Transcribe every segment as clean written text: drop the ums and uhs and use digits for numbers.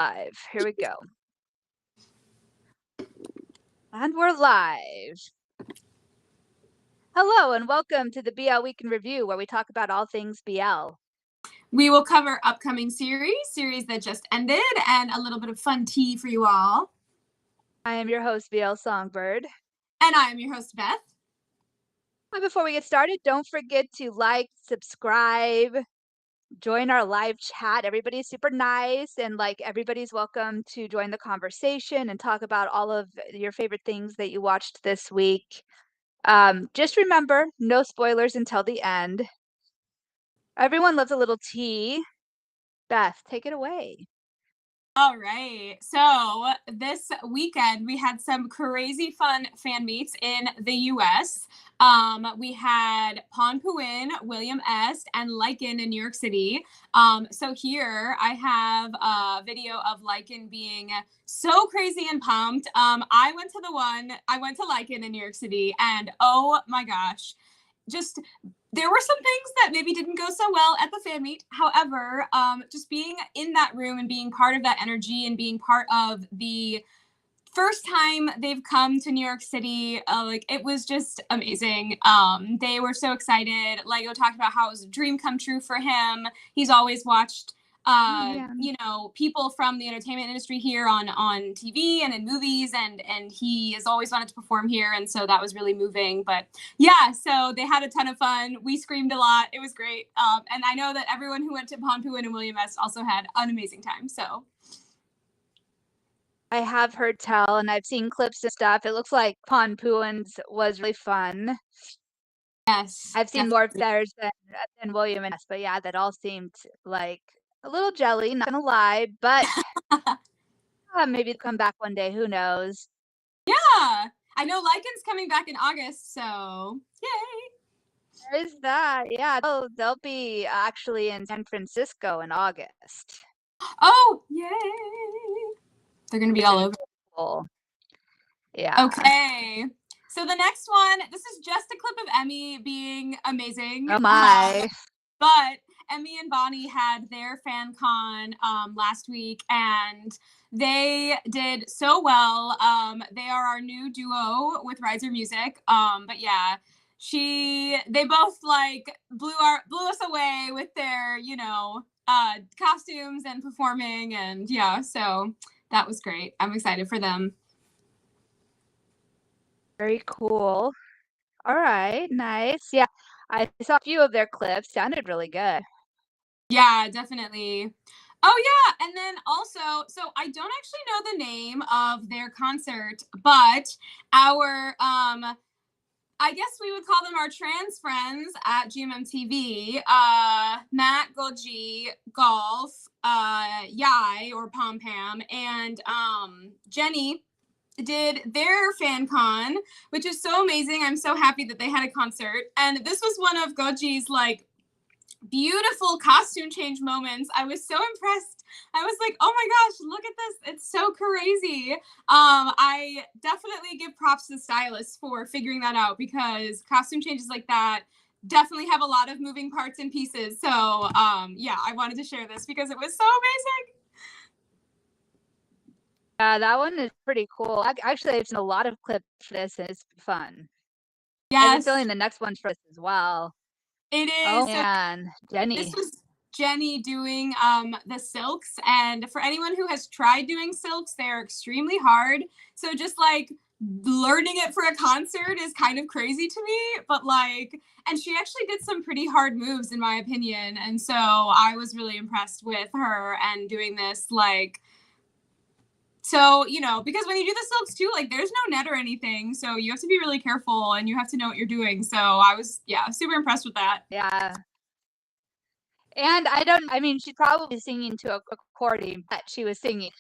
Live. Here we go. And we're live. Hello and welcome to the BL Week in Review, where we talk about all things BL. We will cover upcoming series that just ended, and a little bit of fun tea for you all. I am your host, BL Songbird. And I am your host, Beth. And before we get started, don't forget to like, subscribe, join our live chat. Everybody's super nice, and everybody's welcome to join the conversation and talk about all of your favorite things that you watched this week. Just remember, no spoilers until the end. Everyone loves a little tea. Beth, take it away. All right. So this weekend, we had some crazy fun fan meets in the U.S. We had Pon Puin, William Est, and Lycan in New York City. So here I have a video of Lycan being so crazy and pumped. I went to Lycan in New York City, and oh my gosh, there were some things that maybe didn't go so well at the fan meet. However, just being in that room and being part of that energy and being part of the first time they've come to New York City, it was just amazing. They were so excited. Lego talked about how it was a dream come true for him. He's always watched people from the entertainment industry here on TV and in movies, and he has always wanted to perform here, and so that was really moving. But yeah, so they had a ton of fun. We screamed a lot. It was great. And I know that everyone who went to Pon Puin and William Est also had an amazing time. So I have heard tell, and I've seen clips and stuff. It looks like Pon Puin's was really fun. Yes, I've seen more of theirs than William and Est, but yeah, that all seemed like a little jelly, not gonna lie, but maybe they'll come back one day, who knows. Yeah, I know Lycan's coming back in August, so yay. There's that. Yeah, they'll be actually in San Francisco in August. Oh, yay. They're gonna be all over. Cool. Yeah. Okay. So the next one, this is just a clip of Emmy being amazing. Oh my. But Emmy and Bonnie had their fan con last week, and they did so well. They are our new duo with Riser Music. But yeah, they both blew us away with their, costumes and performing, and yeah, so that was great. I'm excited for them. Very cool. All right, nice. Yeah, I saw a few of their clips. Sounded really good. Yeah, definitely. Oh yeah, and then also, so I don't actually know the name of their concert, but our I guess we would call them our trans friends at GMMTV, Matt, Golgi, Golf, Yai or Pom Pam, and Jenny did their fan con, which is so amazing. I'm so happy that they had a concert, and this was one of Golgi's beautiful costume change moments. I was so impressed. I was like, oh my gosh, look at this. It's so crazy. I definitely give props to the stylists for figuring that out, because costume changes like that definitely have a lot of moving parts and pieces. So yeah, I wanted to share this because it was so amazing. Yeah, that one is pretty cool. Actually, I've seen a lot of clips for this, and it's fun. Yes. I have a feeling the next one's for this as well. It is. Oh man, Jenny. This was Jenny doing the silks, and for anyone who has tried doing silks, they're extremely hard. So just learning it for a concert is kind of crazy to me, but and she actually did some pretty hard moves in my opinion, and so I was really impressed with her and doing this so, because when you do the silks too, there's no net or anything. So you have to be really careful and you have to know what you're doing. So I was, super impressed with that. Yeah. And she's probably singing to a recording, but she was singing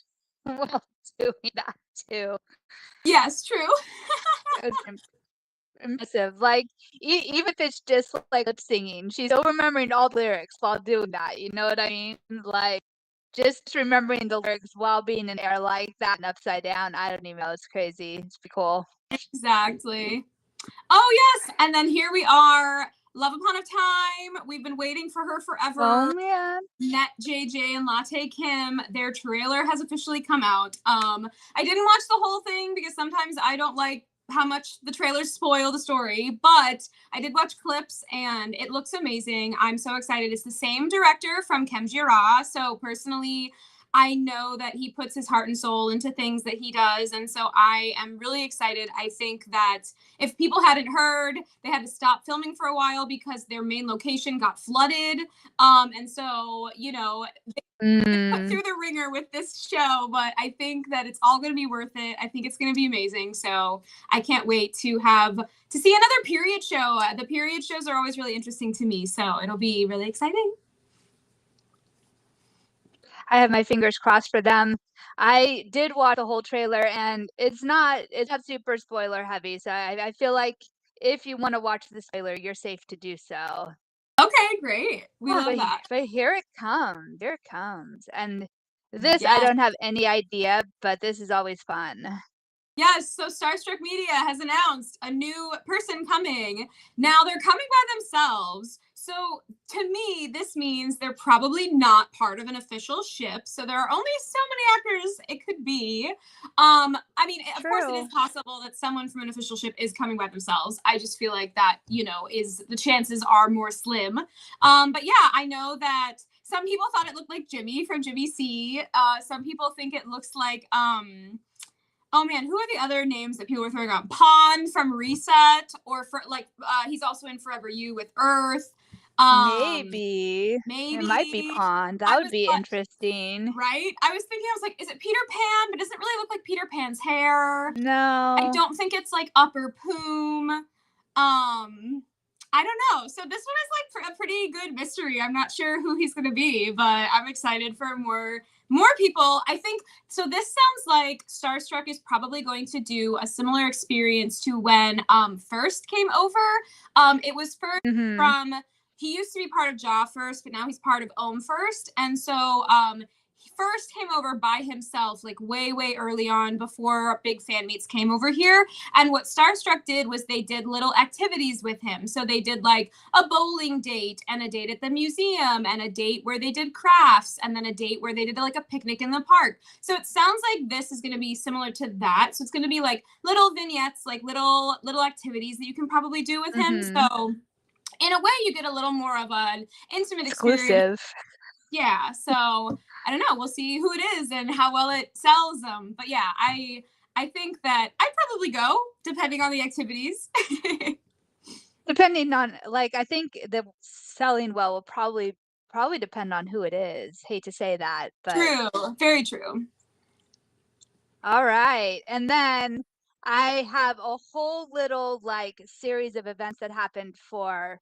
while doing that too. Yes, true. It was impressive. Even if it's just lip singing, she's still remembering all the lyrics while doing that. You know what I mean? Just remembering the lyrics while being in air like that and upside down. I don't even know. It's crazy. It's pretty cool. Exactly. Oh, yes. And then here we are Love Upon a Time. We've been waiting for her Oh, forever. man. Net JJ and Latte Kim, their trailer has officially come out. I didn't watch the whole thing because sometimes I don't like how much the trailers spoil the story, but I did watch clips and it looks amazing. I'm so excited. It's the same director from Kemjira, so personally, I know that he puts his heart and soul into things that he does, and so I am really excited. I think that if people hadn't heard, they had to stop filming for a while because their main location got flooded. And so, you know, put Mm. through the ringer with this show, but I think that it's all going to be worth it. I think it's going to be amazing. So I can't wait to see another period show. The period shows are always really interesting to me, so it'll be really exciting. I have my fingers crossed for them. I did watch the whole trailer, and it's not super spoiler heavy, so I feel like if you wanna watch the trailer, you're safe to do so. Okay, great. We Oh, love that. but here it comes, and this I Yes. don't have any idea, but this is always fun. Yes, so Starstruck Media has announced a new person coming. Now they're coming by themselves. So to me, this means they're probably not part of an official ship. So there are only so many actors it could be. I mean, of course it is True. possible that someone from an official ship is coming by themselves. I just feel like that, is the chances are more slim. But yeah, I know that some people thought it looked like Jimmy from Jimmy C. Some people think it looks like oh man, who are the other names that people were throwing out? Pond from Reset, or for like he's also in Forever You with Earth. Um, Maybe. It might be maybe Pond. That I would was be like, interesting. right? I was thinking, I was like, is it Peter Pan? But it doesn't really look like Peter Pan's hair. I No. don't think it's like Upper Poom. I don't know. So this one is like a pretty good mystery. I'm not sure who he's going to be, but I'm excited for more people. I think so. This sounds like Starstruck is probably going to do a similar experience to when First came over. It was first Mhm. from he used to be part of Jaw First, but now he's part of Ohm First, and so he first came over by himself like way early on before big fan meets came over here. And what Starstruck did was they did little activities with him. So they did like a bowling date and a date at the museum and a date where they did crafts and then a date where they did like a picnic in the park. So it sounds like this is going to be similar to that. So it's going to be like little vignettes, like little activities that you can probably do with him. Mhm. So in a way you get a little more of an intimate experience. Exclusive. Yeah, so I don't know. We'll see who it is and how well it sells them. But yeah, I think that I'd probably go depending on the activities. Depending on like, I think the selling well will probably depend on who it is. Hate to say that, but True, very true. alright, and then I have a whole little, like, series of events that happened for,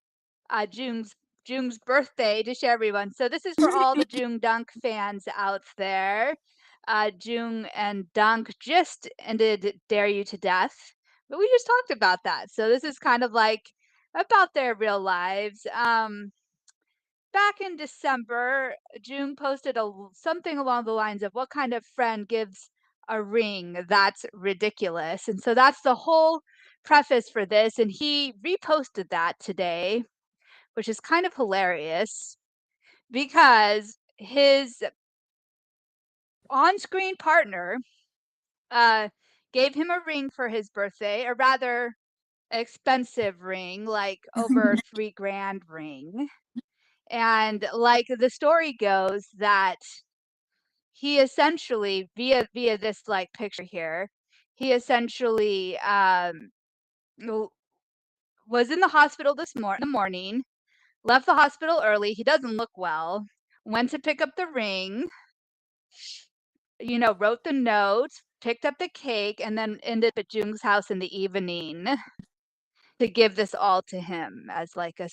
Jung's birthday to share everyone. So this is for all the Jung Dunk fans out there. Jung and Dunk just ended Dare You to Death, but we just talked about that. So this is kind of like about their real lives. Back in December, June posted something along the lines of what kind of friend gives a ring that's ridiculous. And so that's the whole preface for this. And he reposted that today, which is kind of hilarious because his on screen partner uh, gave him a ring for his birthday, a rather expensive ring, like over 3 grand ring. And like the story goes that he essentially via this like picture here, he essentially w- was in the hospital in the morning, left the hospital early. He doesn't look well. Went to pick up the ring, wrote the note, picked up the cake, and then ended up at Jung's house in the evening to give this all to him as like I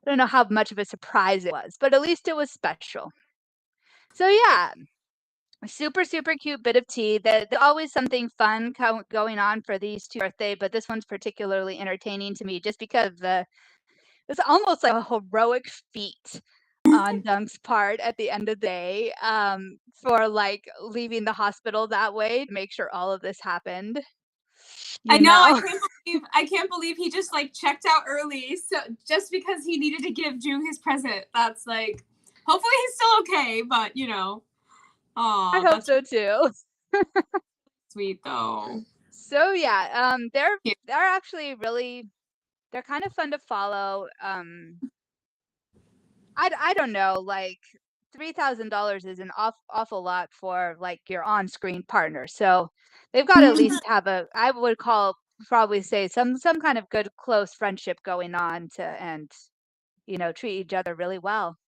don't know how much of a surprise it was, but at least it was special. So yeah, super, super cute bit of tea. There's always something fun going on for these two birthday, but this one's particularly entertaining to me just because it's almost like a heroic feat on Dunk's part at the end of the day, for like leaving the hospital that way to make sure all of this happened. I you know. know? I can't believe he just like checked out early. So just because he needed to give June his present, that's like. Hopefully he's still okay, but you know. I Oh, hope that's so too. sweet though. So yeah, Yeah. they're actually really they're kind of fun to follow. I don't know, like $3,000 is an awful lot for like your on-screen partner. So they've got to at least have I would probably say some kind of good close friendship going on to and treat each other really well.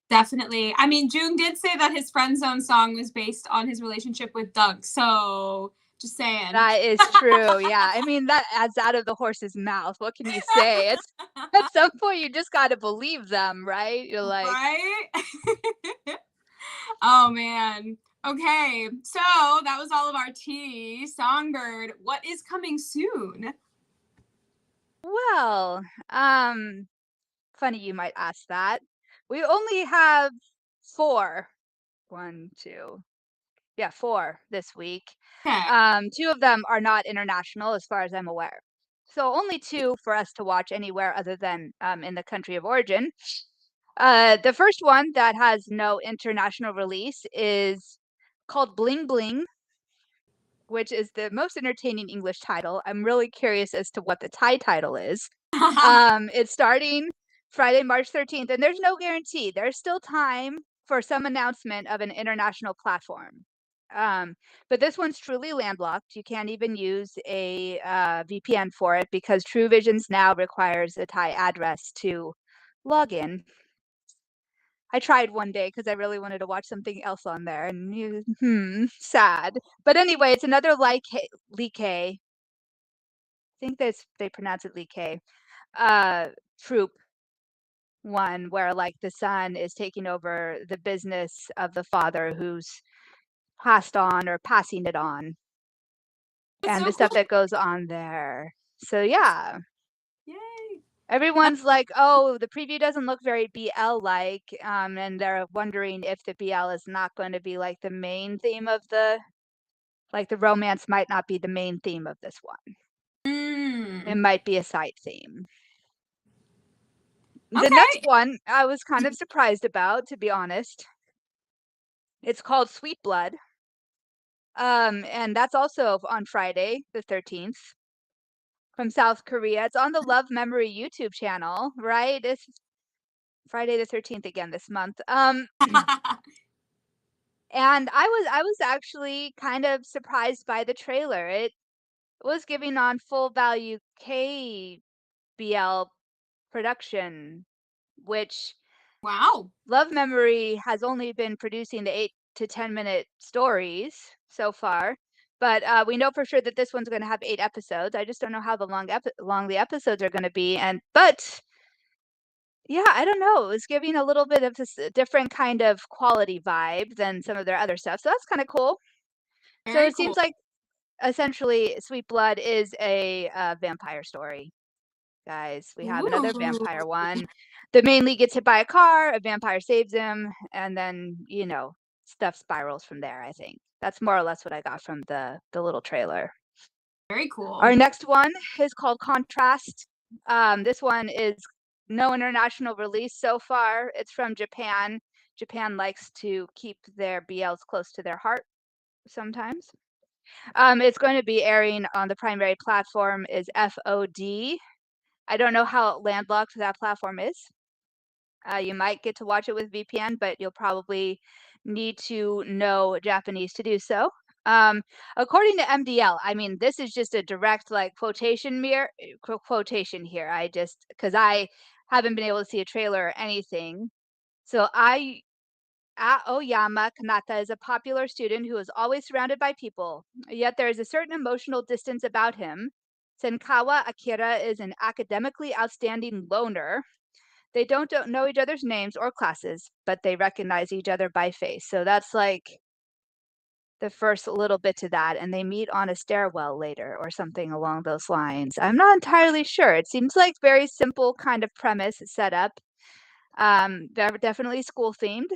Definitely. I mean, June did say that his friend zone song was based on his relationship with Doug. So just saying. That is true. Yeah. I mean, that adds out of the horse's mouth. What can you say? It's at some point you just got to believe them, right? You're like, Right? Oh man. Okay. So that was all of our tea. Songbird, what is coming soon? well, funny you might ask that. We only have four. One, two. Yeah, four this week. Okay. Two of them are not international as far as I'm aware. So only two for us to watch anywhere other than in the country of origin. The first one that has no international release is called Bling Bling, which is the most entertaining English title. I'm really curious as to what the Thai title is. It's starting Friday, March 13th, and there's no guarantee. There's still time for some announcement of an international platform. But this one's truly landlocked. You can't even use a VPN for it because True Visions now requires a Thai address to log in. I tried one day because I really wanted to watch something else on there, and sad. But anyway, it's another like I think they pronounce it like troop one where like the son is taking over the business of the father who's passed on or passing it on, That's and so the stuff cool. that goes on there. So yeah, Yay. everyone's like, "Oh, the preview doesn't look very BL like," and they're wondering if the BL is not going to be like the main theme of the romance might not be the main theme of this one. It Mm. might be a side theme. The next Okay. one I was kind of surprised about, to be honest. It's called Sweet Blood. And that's also on Friday, the 13th, from South Korea. It's on the Love Memory YouTube channel, right? It's Friday the 13th again this month. And I was actually kind of surprised by the trailer. It was giving on full value KBL production, which Wow. Love Memory has only been producing the 8 to 10 minute stories so far, but we know for sure that this one's going to have 8 episodes. I just don't know how long the episodes are going to be, but yeah, I don't know. It was giving a little bit of this different kind of quality vibe than some of their other stuff, so that's kind of cool. So Very it cool. seems like essentially Sweet Blood is a vampire story. Guys, we have another Ooh. vampire one. The main lead gets hit by a car, a vampire saves him, and then, stuff spirals from there, I think. That's more or less what I got from the little trailer. Very Our cool. next one is called Contrast. This one is no international release so far. It's from Japan. Japan likes to keep their BLs close to their heart sometimes. It's going to be airing on the primary platform is FOD. I don't know how landlocked that platform is. You might get to watch it with VPN, but you'll probably need to know Japanese to do so. According to MDL, I mean, this is just a direct like quotation here. Because I haven't been able to see a trailer or anything. So Aoyama Kanata is a popular student who is always surrounded by people, yet there is a certain emotional distance about him. Senkawa Akira is an academically outstanding loner. They don't know each other's names or classes, but they recognize each other by face. So that's like the first little bit to that, and they meet on a stairwell later or something along those lines. I'm not entirely sure. It seems like very simple kind of premise set up. They're definitely school themed.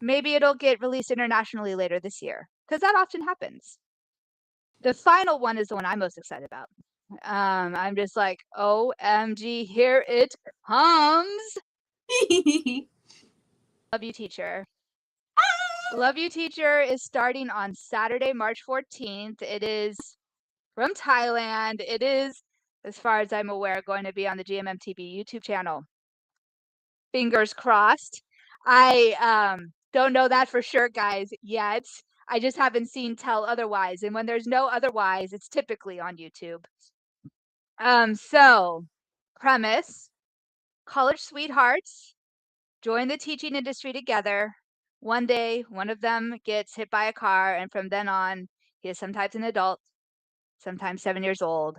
Maybe it'll get released internationally later this year, because that often happens. The final one is the one I'm most excited about. I'm just like, OMG, here it comes. Love You Teacher. Love You Teacher is starting on Saturday, March 14th. It is from Thailand. It is, as far as I'm aware, going to be on the GMMTV YouTube channel. Fingers crossed. I don't know that for sure, guys, yet. I just haven't seen tell otherwise. And when there's no otherwise, it's typically on YouTube. So premise, college sweethearts join the teaching industry together. One day, one of them gets hit by a car, and from then on, he is sometimes an adult, sometimes 7 years old.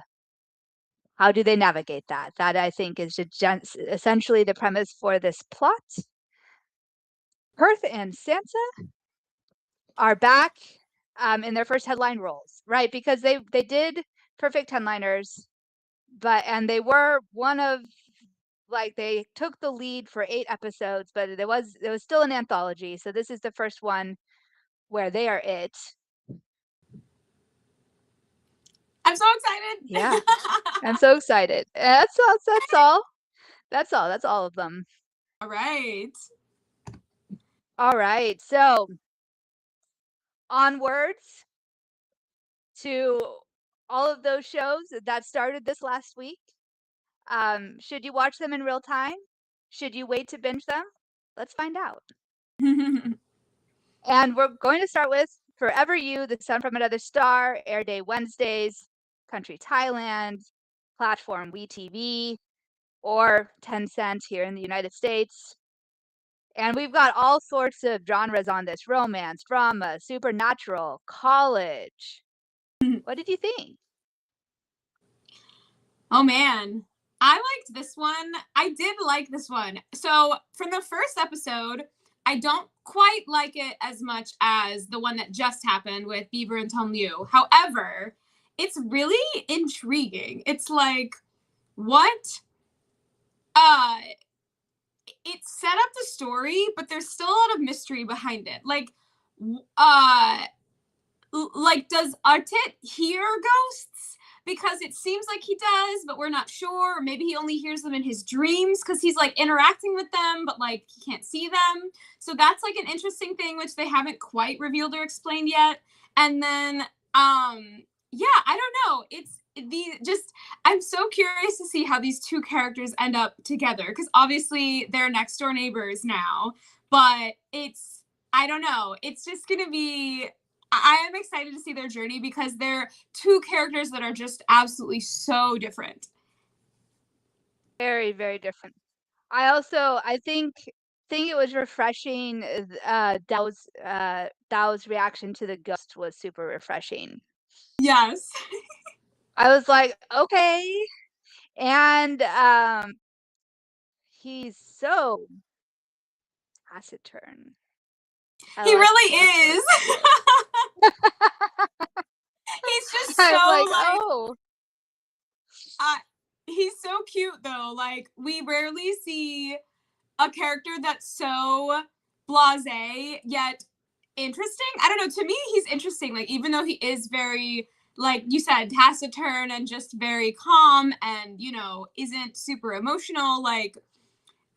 How do they navigate that? That, I think, is essentially the premise for this plot. Perth and Sansa are back in their first headline roles, right? Because they did perfect headliners, and they were one of, like, they took the lead for 8 episodes, but it was still an anthology. So this is the first one where they are it. I'm so excited. Yeah, I'm so excited. That's all. That's all of them. All right. All right. So onwards to all of those shows that started this last week. Should you watch them in real time? Should you wait to binge them? Let's find out. And we're going to start with Forever You, The Sun from Another Star, air day Wednesdays, country Thailand, platform WeTV, or Tencent here in the United States. And we've got all sorts of genres on this: romance, drama, supernatural, college. What did you think? Oh man, I liked this one. I did like this one. So from the first episode, I don't quite like it as much as the one that just happened with Bieber and Tom Liu. However, it's really intriguing. It's like, what? Uh, it set up the story, but there's still a lot of mystery behind it. Uh, like, does Artit hear ghosts? Because it seems like he does, but we're not sure. Or maybe he only hears them in his dreams because he's like interacting with them, but like he can't see them. So that's like an interesting thing which they haven't quite revealed or explained yet. And then yeah, I don't know. It's I'm so curious to see how these two characters end up together, because obviously they're next door neighbors now, but I don't know. It's just gonna be I am excited to see their journey because they're two characters that are just absolutely so different. Very, very different. I think it was refreshing. Dao's reaction to the ghost was super refreshing. Yes. I was like, okay. And he's so taciturn. He really Like is. He's just so I'm like, like oh. he's so cute though. Like, we rarely see a character that's so blasé yet interesting. I don't know. To me, he's interesting. Like, even though he is very, like you said, taciturn and just very calm and, isn't super emotional. Like,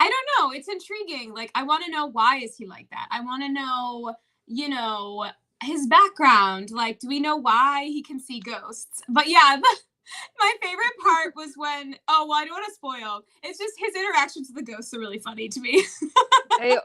I don't know. It's intriguing. Like, I want to know, why is he like that? I want to know, his background. Like, do we know why he can see ghosts? But yeah, my favorite part was when, oh, well, I don't want to spoil. It's just his interactions with the ghosts are really funny to me.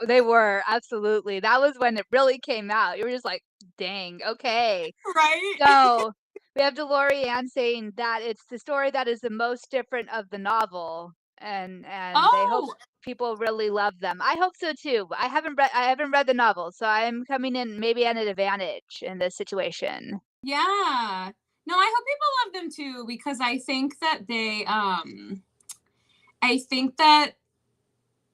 They were, absolutely. That was when it really came out. You were just like, dang, okay. Right? So we have DeLorean saying that it's the story that is the most different of the novel, and they hope Oh, people really love them. I hope so too. I haven't read the novel, so I'm coming in maybe at an advantage in this situation. yeah. No, I hope people love them too, because I think that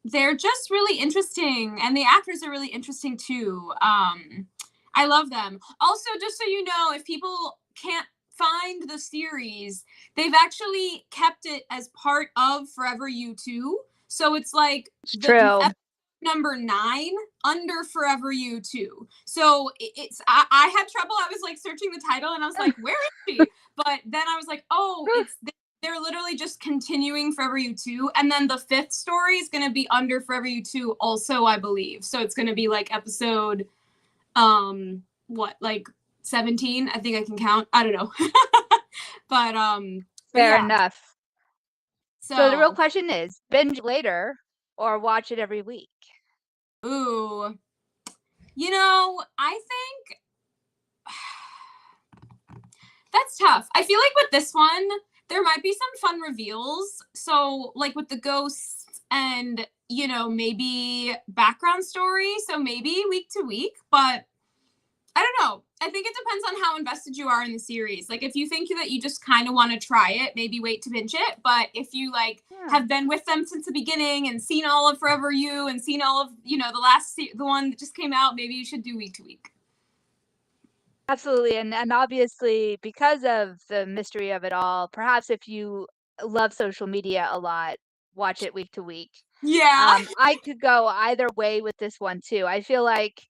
they're just really interesting, and the actors are really interesting too. I love them. Also, just so you know, if people can't find the series, they've actually kept it as part of Forever You too. So it's like It's the true. number 9 under Forever You 2. So I had trouble. I was like searching the title and I was like, where is she? But then I was like, oh, they're literally just continuing Forever You 2. And then the 5th story is going to be under Forever You 2 also, I believe. So it's going to be like episode, what, like 17? I think I can count. I don't know. But Fair yeah. enough. So the real So, question is, binge later or watch it every week? ooh, I think that's tough. I feel like with this one, there might be some fun reveals. So, like with the ghosts and, maybe background story. So maybe week to week, but I don't know. I think it depends on how invested you are in the series. Like if you think that you just kind of want to try it, maybe wait to binge it. But if you like Yeah. have been with them since the beginning and seen all of Forever You and seen all of, the one that just came out, maybe you should do week to week. Absolutely, and obviously, because of the mystery of it all, perhaps if you love social media a lot, watch it week to week. Yeah. I could go either way with this one too. I feel like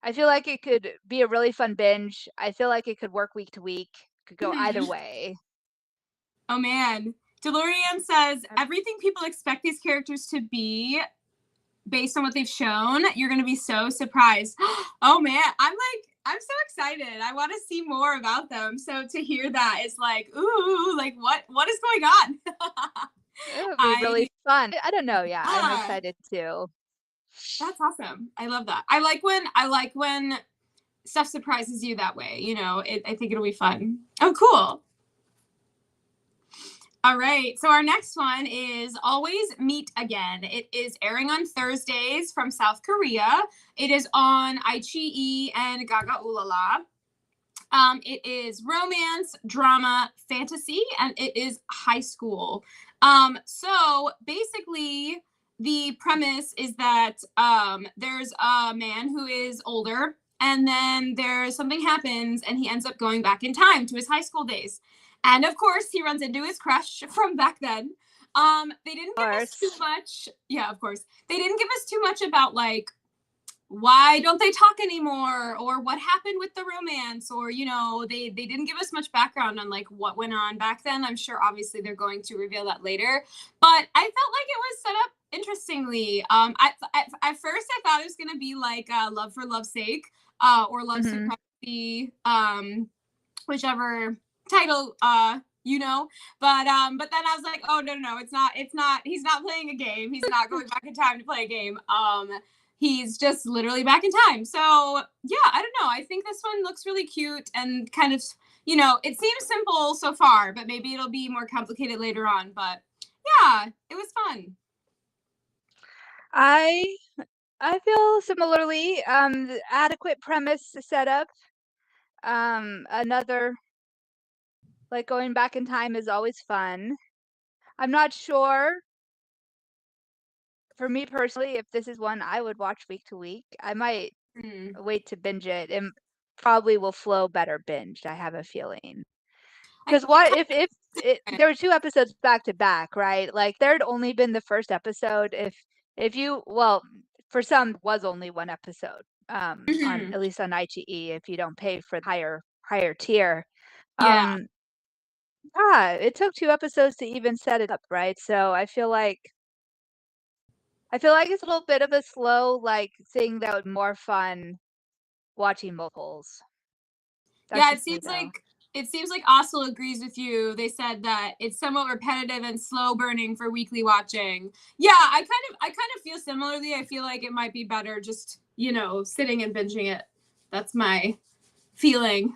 it could be a really fun binge. I feel like it could work week to week. Could go either Mhm. way. Oh man. DeLorean says everything people expect these characters to be based on what they've shown, you're going to be so surprised. Oh man, I'm so excited. I want to see more about them. So to hear that is like, ooh, like what is going on? It would be I really fun. I don't know. Yeah, I'm ah, excited too. that's awesome. I love that. I like when stuff surprises you that way. I think it'll be fun. Oh, cool. All right. So our next one is Always Meet Again. It is airing on Thursdays from South Korea. It is on iQIYI and Gaga Ulala. It is romance, drama, fantasy, and it is high school. So basically, the premise is that there's a man who is older, and then there's something happens, and he ends up going back in time to his high school days. And of course, he runs into his crush from back then. They didn't Of give us too course. much. Yeah, of course. They didn't give us too much about like why don't they talk anymore or what happened with the romance or they didn't give us much background on like what went on back then. I'm sure obviously they're going to reveal that later, but I felt like it was set up interestingly. At first I thought it was going to be like love for love's sake, or love Hmm. supremacy, whichever title but then I was like, oh no, it's not he's not playing a game, he's not going back in time to play a game. He's just literally back in time. So yeah, I don't know. I think this one looks really cute and kind of, it seems simple so far, but maybe it'll be more complicated later on. But yeah, it was fun. I I feel similarly. The adequate premise setup. Another like going back in time is always fun. I'm not sure for me personally if this is one I would watch week to week. I might Mm. wait to binge it and probably will flow better binged. I have a feeling. I Because what kind if of, there were 2 episodes back to back, right? Like, there'd only been the first episode if you well, for some, was only 1 episode, on mhm. at least on iQIYI if you don't pay for the higher tier. Yeah. Um, it took 2 episodes to even set it up, right? So I feel like it's a little bit of a slow, like, thing that would more fun watching multiples. That's Yeah, it just me, seems though. like Osel agrees with you. They said that it's somewhat repetitive and slow burning for weekly watching. Yeah, I kind of feel similarly. I feel like it might be better just, sitting and binging it. That's my feeling.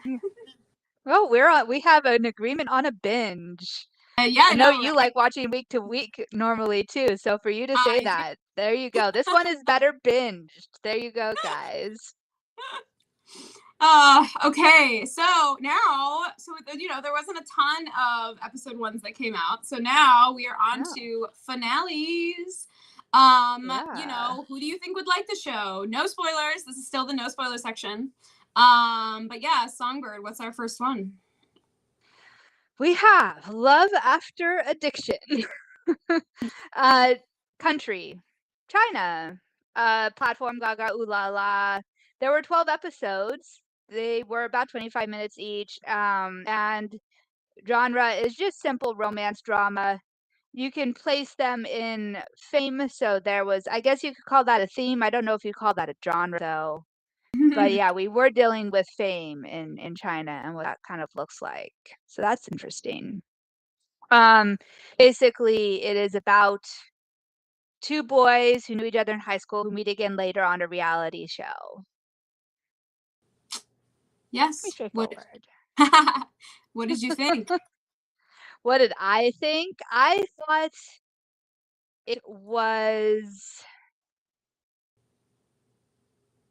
Well, we have an agreement on a binge. Yeah, I I know know, you right? like watching week to week normally too, so for you to say I do. that, there you go. This one is better binged. There you go, guys. Okay. So now, there wasn't a ton of episode ones that came out. So now we are on Oh, to finales. yeah. Who do you think would like the show? No spoilers. This is still the no spoiler section. But yeah, Songbird, what's our first one? We have Love After Addiction. Uh, country, China. Platform Gaga Ooh La La. There were 12 episodes. They were about 25 minutes each. And genre is just simple romance drama. You can place them in fame. So there was, I guess you could call that a theme. I don't know if you call that a genre though. But yeah, we were dealing with fame in China and what that kind of looks like. So that's interesting. Um, Basically, it is about two boys who knew each other in high school who meet again later on a reality show. Pretty Yes. straightforward. What did you think? What did I think? I thought it was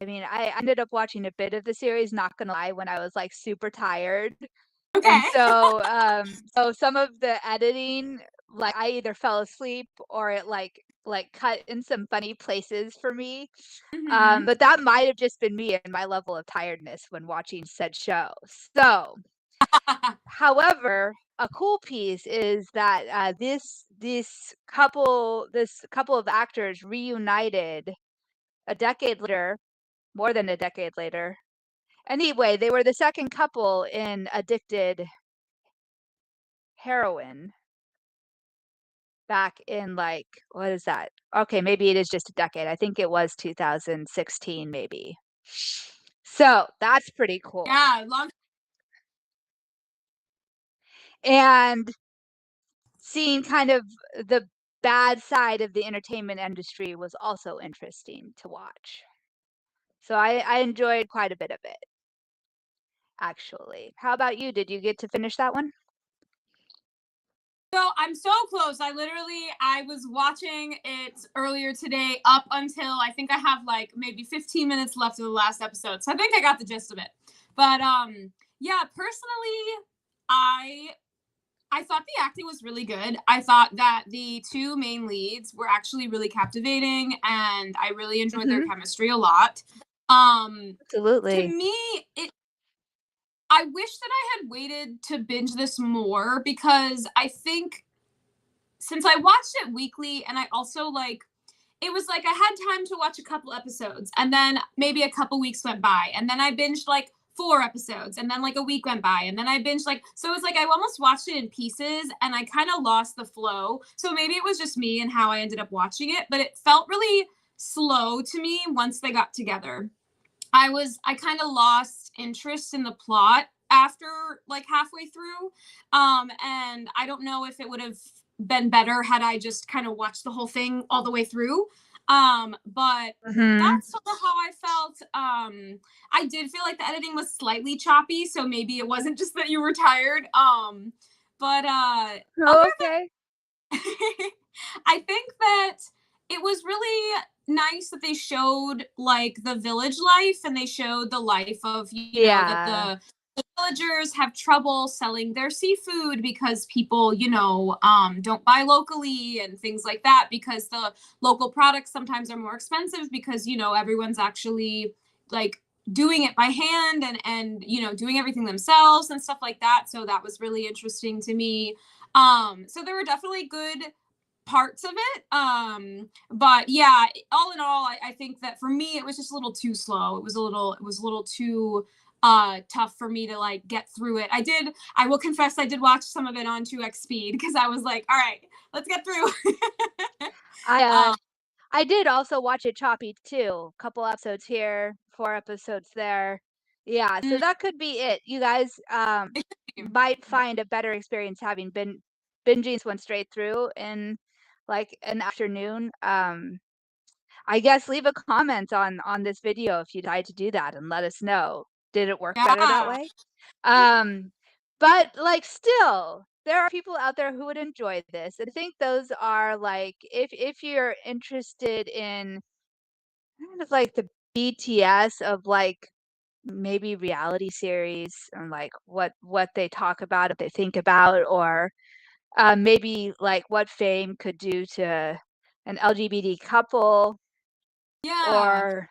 I mean, I ended up watching a bit of the series, not gonna lie, when I was, like, super tired. And Okay. so some of the editing, like, I either fell asleep or it, like, cut in some funny places for me. Hmm. But that might have just been me and my level of tiredness when watching said show. So, however, a cool piece is that, this couple of actors reunited a decade later, more than a decade later. Anyway, they were the second couple in Addicted Heroin back in, like, what is that? Okay, maybe it is just a decade. I think it was 2016 maybe. So, that's pretty cool. Yeah, long. And seeing kind of the bad side of the entertainment industry was also interesting to watch. So I enjoyed quite a bit of it, actually. How about you? Did you get to finish that one? So I'm so close. I was watching it earlier today up until I think I have like maybe 15 minutes left of the last episode. So I think I got the gist of it. But yeah, personally, I I thought the acting was really good. I thought that the two main leads were actually really captivating and I really enjoyed their Mhm. chemistry a lot. Um to Absolutely. me, it I wish that I had waited to binge this more because I think since I watched it weekly and I also like it was like I had time to watch a couple episodes and then maybe a couple weeks went by and then I binged like four episodes and then like a week went by and then I binged like so it's like I almost watched it in pieces and I kind of lost the flow. So maybe it was just me and how I ended up watching it, but it felt really slow to me once they got together. I kind of lost interest in the plot after like halfway through. And I don't know if it would have been better had I just kind of watched the whole thing all the way through. But Mhm. that's sort of how I felt. I did feel like the editing was slightly choppy, so maybe it wasn't just that you were tired. But other Oh, okay. I think that it was really nice that they showed like the village life and they showed the life of, that Yeah. the villagers have trouble selling their seafood because people, don't buy locally and things like that because the local products sometimes are more expensive because, everyone's actually like doing it by hand and doing everything themselves and stuff like that. So that was really interesting to me. So there were definitely good parts of it. But yeah, all in all, I think that for me it was just a little too slow. It was a little too tough for me to like get through it. I will confess I did watch some of it on 2x speed because I was like, all right, let's get through. I, uh um I did also watch it choppy too. Couple episodes here, 4 episodes there. Yeah, so mm, that could be it. You guys, might find a better experience having been binging this one straight through in, like, an afternoon. I guess leave a comment on this video if you decide to do that and let us know. Did it work better that yeah. way? Um, but, like, still, there are people out there who would enjoy this. I think those are, like, if you're interested in kind of like the BTS of, like, maybe reality series and, like, what they talk about, what they think about, or, maybe, like, what fame could do to an LGBT couple Yeah. or,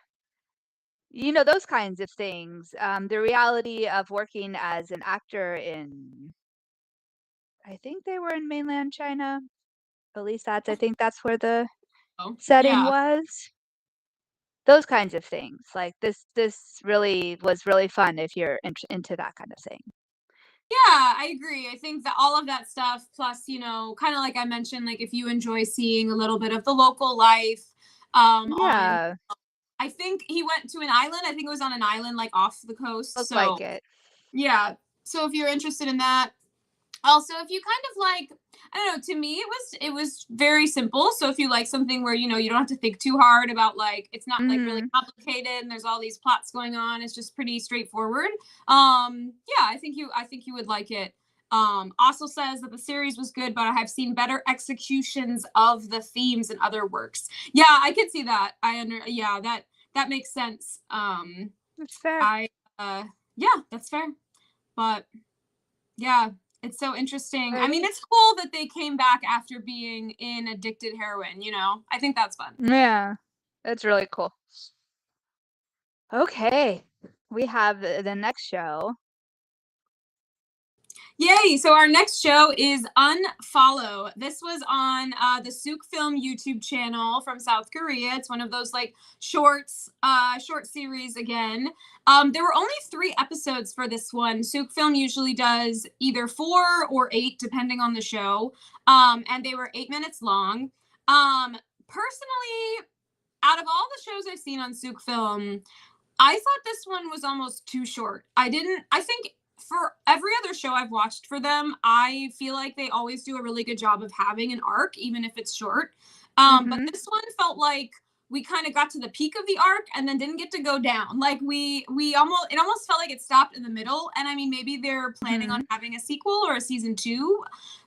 those kinds of things. The reality of working as an actor in I think they were in mainland China. At least I think that's where the Oh, setting yeah. was. those kinds of things. Like this really was really fun if you're into that kind of thing. Yeah, I agree. I think that all of that stuff, plus, kind of like I mentioned, like if you enjoy seeing a little bit of the local life, on, Yeah, I think he went to an island. I think it was on an island, like off the coast. looked So like it. yeah. So if you're interested in that, also if you kind of like, I don't know, to me it was very simple. So if you like something where you don't have to think too hard about, like, it's not like really Mhm. complicated and there's all these plots going on, it's just pretty straightforward. Yeah, I think you would like it. Also says that the series was good, but I have seen better executions of the themes in other works. Yeah, I could see that. Yeah, that makes sense. That's fair. I Yeah, that's fair. But yeah, it's so interesting. I mean, Right. it's cool that they came back after being in addicted heroin. I think that's fun. Yeah, that's really cool. Okay, we have the next show. Yay! So our next show is Unfollow. This was on the Sook Film YouTube channel from South Korea. It's one of those like short series again. There were only 3 episodes for this one. Sook Film usually does either 4 or 8, depending on the show. And they were 8 minutes long. Personally, out of all the shows I've seen on Sook Film, I thought this one was almost too short. I think for every other show I've watched for them, I feel like they always do a really good job of having an arc, even if it's short. But Mhm. this one felt like we kind of got to the peak of the arc and then didn't get to go down. Like we almost it almost felt like it stopped in the middle. And I mean, maybe they're planning on Mhm. having a sequel or a season 2,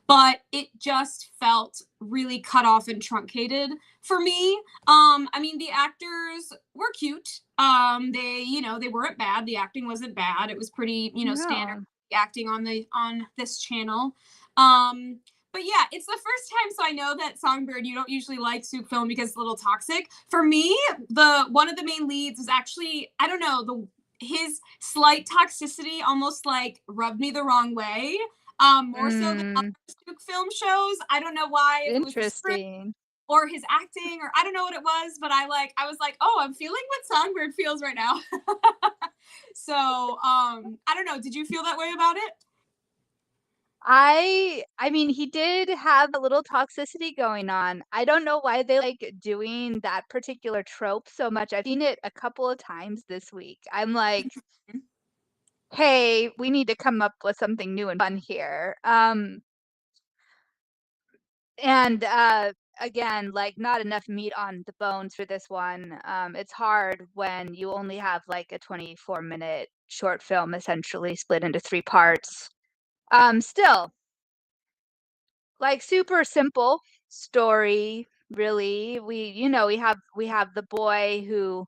but it just felt really cut off and truncated for me. I mean, the actors were cute. They weren't bad. The acting wasn't bad. It was pretty, standard No. acting on this channel. Um, but yeah, it's the first time, so I know that Songbird, you don't usually like Soup Film because it's a little toxic. For me, the one of the main leads is actually, I don't know, the his slight toxicity almost like rubbed me the wrong way. More so than other Mm, Soup Film shows. I don't know why, if it was the script interesting. or his acting, or I don't know what it was, but I was like, oh, I'm feeling what Songbird feels right now. So I don't know. Did you feel that way about it? I mean, he did have a little toxicity going on. I don't know why they like doing that particular trope so much. I've seen it a couple of times this week. I'm like, "Hey, we need to come up with something new and fun here." And, again, like, not enough meat on the bones for this one. It's hard when you only have, like, a 24-minute short film essentially split into 3 parts. Still, like, super simple story, really. We have the boy who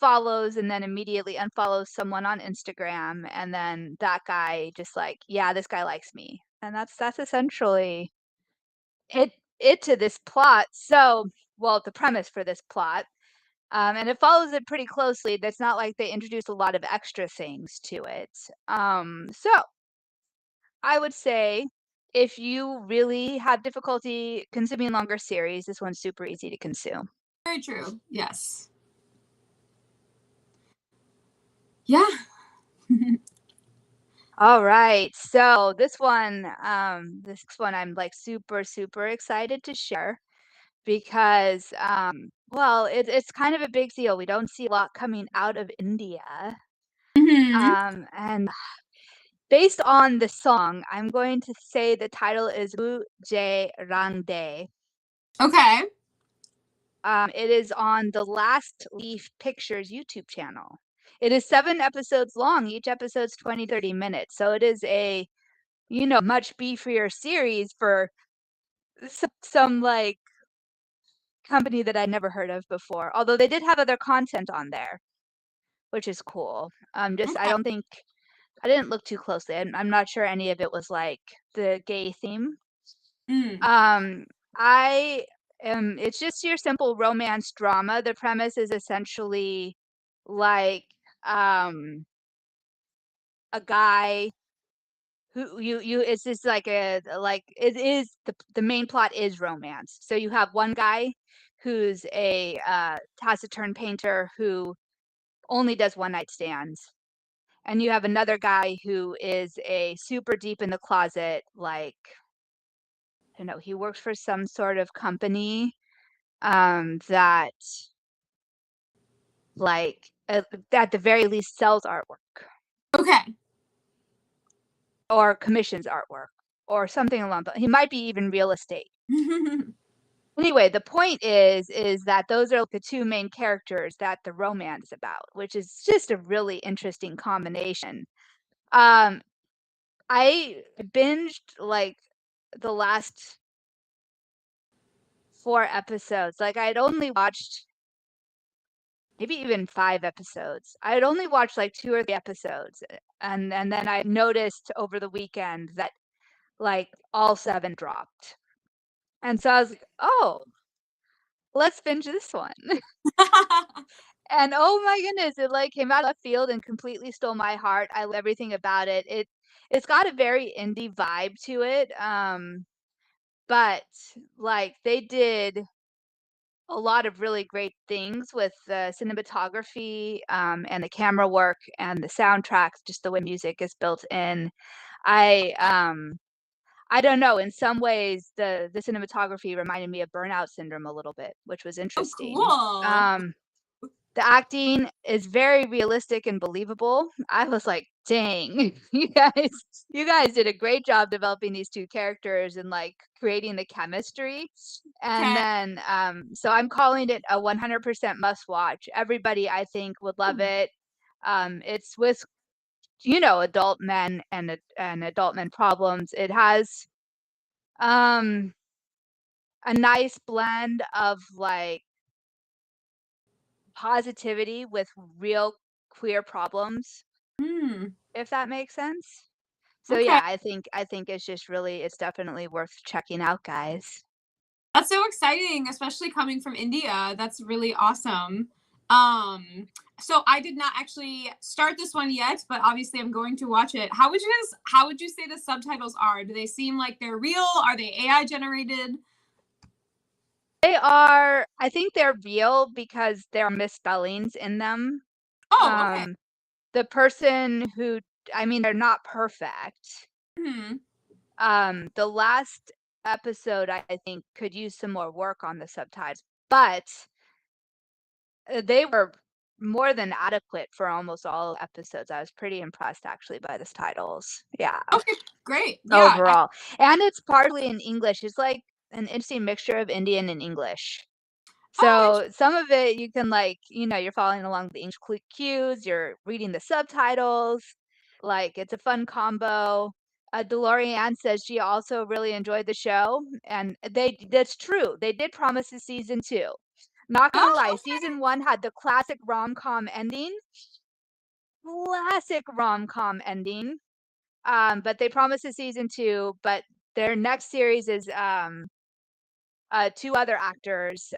follows and then immediately unfollows someone on Instagram, and then that guy just like, "Yeah, this guy likes me." And that's essentially it to this plot. So, well, the premise for this plot, and it follows it pretty closely. That's not like they introduce a lot of extra things to it. So I would say if you really have difficulty consuming longer series, this one's super easy to consume. Very true. Yes. Yeah. All right. So this one I'm like super, super excited to share because well, it's kind of a big deal. We don't see a lot coming out of India. Hmm. And based on the song, I'm going to say the title is Bu Je Rang De. Okay. It is on the Last Leaf Pictures YouTube channel. It is 7 episodes long. Each episode's 20, 30 minutes. So it is a, much beefier series for some like company that I never heard of before. Although they did have other content on there, which is cool. Just I Okay. don't think I didn't look too closely. I'm not sure any of it was like the gay theme. Mm. Um, I it's just your simple romance drama. The premise is essentially like a guy who you it's just like a like it is the main plot is romance. So you have one guy who's a taciturn painter who only does one night stands. And you have another guy who is a super deep in the closet, like, I don't know, he works for some sort of company that, like, at the very least sells artwork Okay. or commissions artwork or something along he might be even real estate. Anyway, the point is that those are the two main characters that the romance is about, which is just a really interesting combination. Um, I binged like the last 4 episodes. Like I'd only watched maybe even 5 episodes. I had only watched like 2 or 3 episodes, and then I noticed over the weekend that like all 7 dropped. And so I was like, "Oh, let's binge this one." And oh my goodness, it like came out of left field and completely stole my heart. I love everything about it. It's got a very indie vibe to it. But like they did a lot of really great things with the cinematography, and the camera work and the soundtracks, just the way music is built in. I um I don't know, in some ways the cinematography reminded me of Burnout Syndrome a little bit, which was Oh, interesting. cool. The acting is very realistic and believable. I was like, "Dang, you guys did a great job developing these 2 characters and, like, creating the chemistry." And Okay. then, so I'm calling it a 100% must watch. Everybody, I think, would love it. It's with, adult men and adult men problems. It has, um, a nice blend of, like, positivity with real queer problems, Mm, if that makes sense. So okay. yeah, I think it's definitely worth checking out, guys. That's so exciting, especially coming from India. That's really awesome. Um, so I did not actually start this one yet, but obviously I'm going to watch it. How would you say the subtitles are? Do they seem like they're real? Are they AI generated? I think they're real because there are misspellings in them. Oh, okay. Um, the person who I mean, they're not perfect. Hmm. The last episode, I think, could use some more work on the subtitles, but they were more than adequate for almost all episodes. I was pretty impressed actually by the titles. Yeah, Okay, great. Yeah. overall. And it's partly in English. It's like an interesting mixture of Indian and English. Oh, So some of it you can like, you're following along the English cues, you're reading the subtitles. Like it's a fun combo. DeLorean says she also really enjoyed the show, and that's true. They did promise a season 2. Not gonna oh, lie, okay. season 1 had the classic rom-com ending. Classic rom-com ending. But they promised a season 2, but their next series is 2 other actors,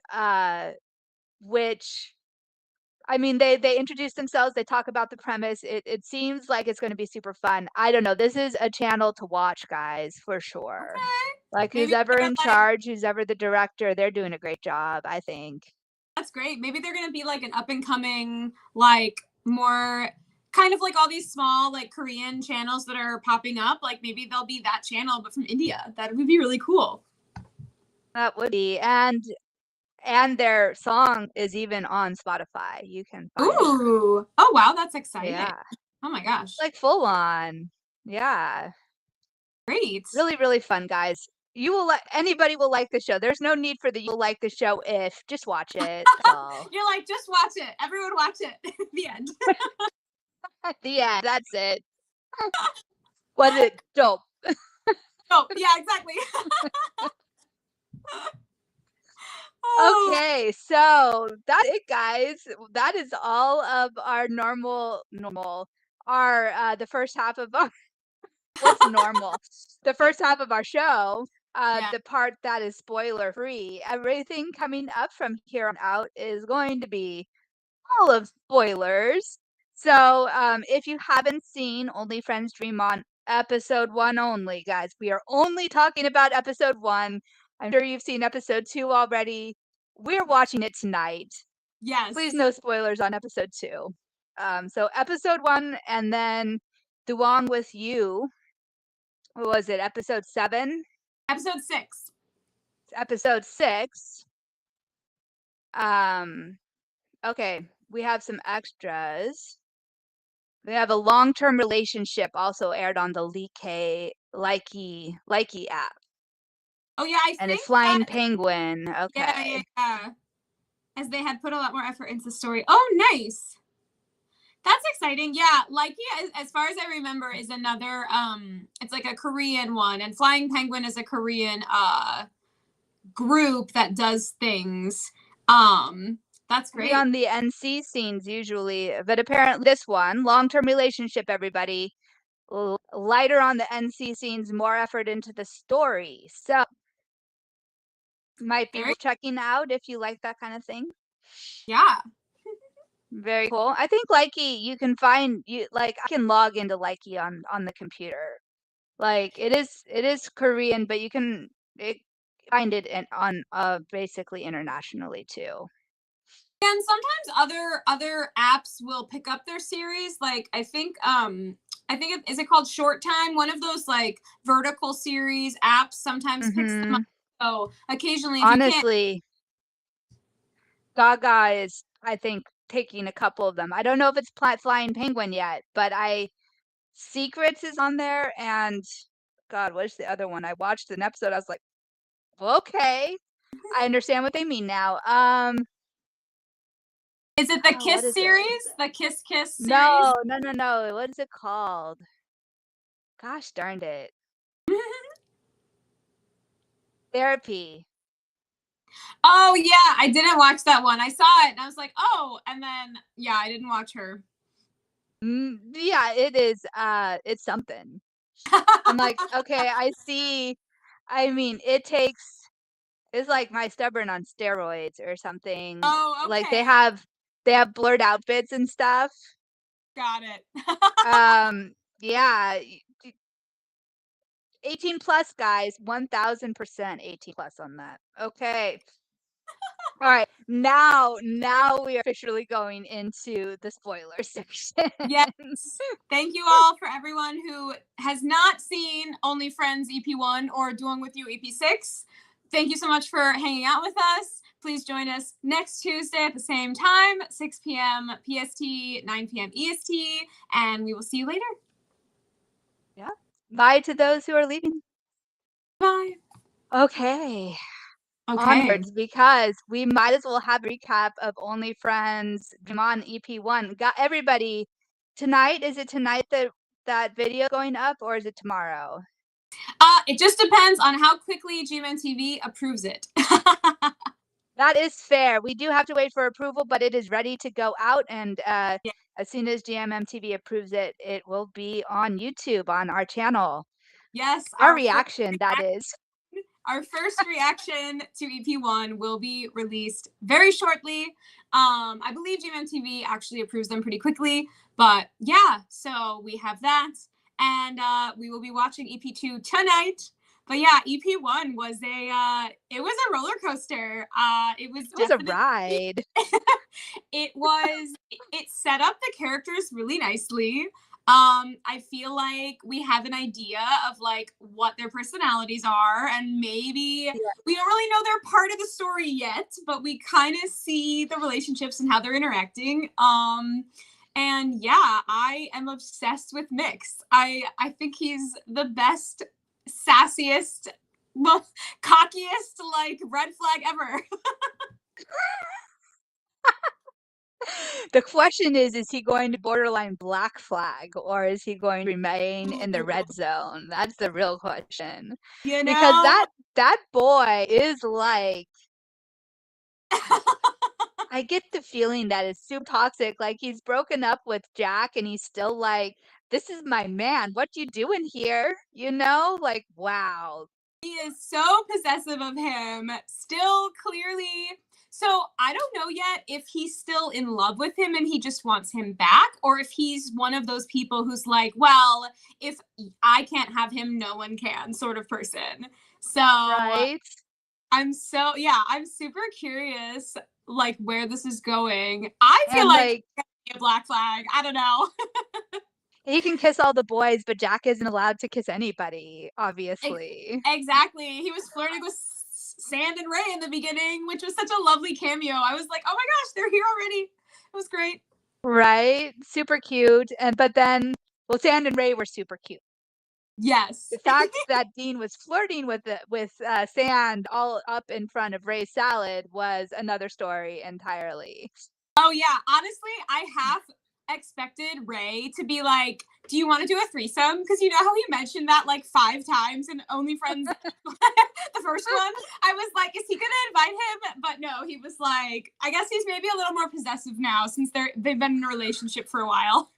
which I mean, they introduce themselves, they talk about the premise. It seems like it's gonna be super fun. I don't know. This is a channel to watch, guys, for sure. Okay. Like, who's Maybe ever they're in like charge, who's ever the director, they're doing a great job, I think. that's great. Maybe they're gonna be like an up and coming, like more kind of like all these small like Korean channels that are popping up. Like maybe they'll be that channel, but from India. That would be really cool. That would be and their song is even on Spotify. You can find it. Ooh. Oh wow, that's exciting. Yeah. Oh my gosh. Like, full on. Yeah. Great. Really, really fun, guys. You will like anybody will like the show. There's no need for the "you'll like the show if." Just watch it, that's all. You're like, just watch it. Everyone watch it. The end. The end, that's it. Was it dope? Oh, yeah, exactly. Oh, Okay, so that's it, guys. That is all of our normal, the first half of our what's normal? The first half of our show, yeah. the part that is spoiler free. Everything coming up from here on out is going to be full of spoilers. So, if you haven't seen Only Friends Dream On episode 1 only, guys, we are only talking about episode 1. I'm sure you've seen episode 2 already. we're watching it tonight. Please Yes. no spoilers on episode 2. So episode 1 and then Duang with you. What was it? Episode 7? Episode 6. Episode 6. Um okay, we have some extras. We have a long-term relationship also aired on the Likey app. Oh yeah, I And it's think Flying that. Penguin. Yeah, yeah, Okay. yeah. As they had put a lot more effort into the story. Oh, nice. That's exciting. Yeah, Likey, as far as I remember, is another. It's like a Korean one, and Flying Penguin is a Korean group that does things. That's Be great. on the NC scenes usually, but apparently this one, long-term relationship, everybody, lighter on the NC scenes, more effort into the story. So might be Very. worth checking out if you like that kind of thing. Yeah. Very cool. I think Likey, you can find you like I can log into Likey on the computer. Like it is Korean, but you can find it on basically internationally too. And sometimes other apps will pick up their series. Like I think is it called Short Time? One of those like vertical series apps sometimes picks them up. Mhm. So occasionally, if you can't. Honestly, Gaga is, I think, taking a couple of them. I don't know if it's Flying Penguin yet, but I Secrets is on there, and God, what's the other one? I watched an episode. I was like, okay, I understand what they mean now. Is it the What Kiss is it? series? The Kiss Kiss series? No, no, no, no. What is it called? Gosh darned it. Therapy. Oh yeah, I didn't watch that one. I saw it and I was like, oh, and then yeah, I didn't watch her. Yeah, it is. It's something. I'm like, okay, I see. I mean, it's like My Stubborn on steroids or something. Oh, Like okay. they have blurred outfits and stuff. Got it. Yeah, 18 plus guys, 1000% 18 plus on that. Okay. All right. Now we are officially going into the spoiler section. Yes. Thank you all for everyone who has not seen Only Friends EP1 or Duang with You EP6. Thank you so much for hanging out with us. Please join us next Tuesday at the same time, 6 p.m. PST, 9 p.m. EST, and we will see you later. Yeah. Bye to those who are leaving. Bye. Okay. Okay. Onwards, because we might as well have a recap of Only Friends Jamon EP1. Got everybody tonight. Is it tonight that video going up, or is it tomorrow? It just depends on how quickly GMMTV approves it. That is fair. We do have to wait for approval, but it is ready to go out, and Yeah. as soon as GMMTV approves it, it will be on YouTube on our channel. Yes, Our reaction, that is. our first reaction to EP1 will be released very shortly. I believe GMMTV actually approves them pretty quickly, but yeah, so we have that, and we will be watching EP2 tonight. But yeah, EP1 was a roller coaster. It was It was a definitely ride. it set up the characters really nicely. I feel like we have an idea of like what their personalities are, and maybe Yeah. we don't really know they're part of the story yet, but we kind of see the relationships and how they're interacting. And yeah, I am obsessed with Mix. I think he's the best, sassiest, well, cockiest, like red flag ever. The question is he going to borderline black flag, or is he going to remain in the red zone? That's the real question. You Because know? that boy is like, I get the feeling that it's super toxic. Like he's broken up with Jack and he's still like, this is my man. What you doing here? You know? Like, wow. He is so possessive of him, still clearly. So I don't know yet if he's still in love with him and he just wants him back, or if he's one of those people who's like, well, if I can't have him, no one can, sort of person. So Right? I'm super curious, like, where this is going. I feel And, like like, it's gonna be a black flag. I don't know. he can kiss all the boys, but Jack isn't allowed to kiss anybody, Ex- obviously. exactly. He was flirting with Sand and Ray in the beginning, which was such a lovely cameo. I was like, oh my gosh, they're here already. It was great. Right? Super cute, and but then well, Sand and Ray were super cute. Yes. The fact that Dean was flirting with Sand all up in front of Ray's salad was another story entirely. Oh yeah, honestly, I half expected Ray to be like, "Do you want to do a threesome?" Because you know how he mentioned that like 5 times in Only Friends, the first one. I was like, "Is he gonna invite him?" But no, he was like, "I guess he's maybe a little more possessive now since they've been in a relationship for a while."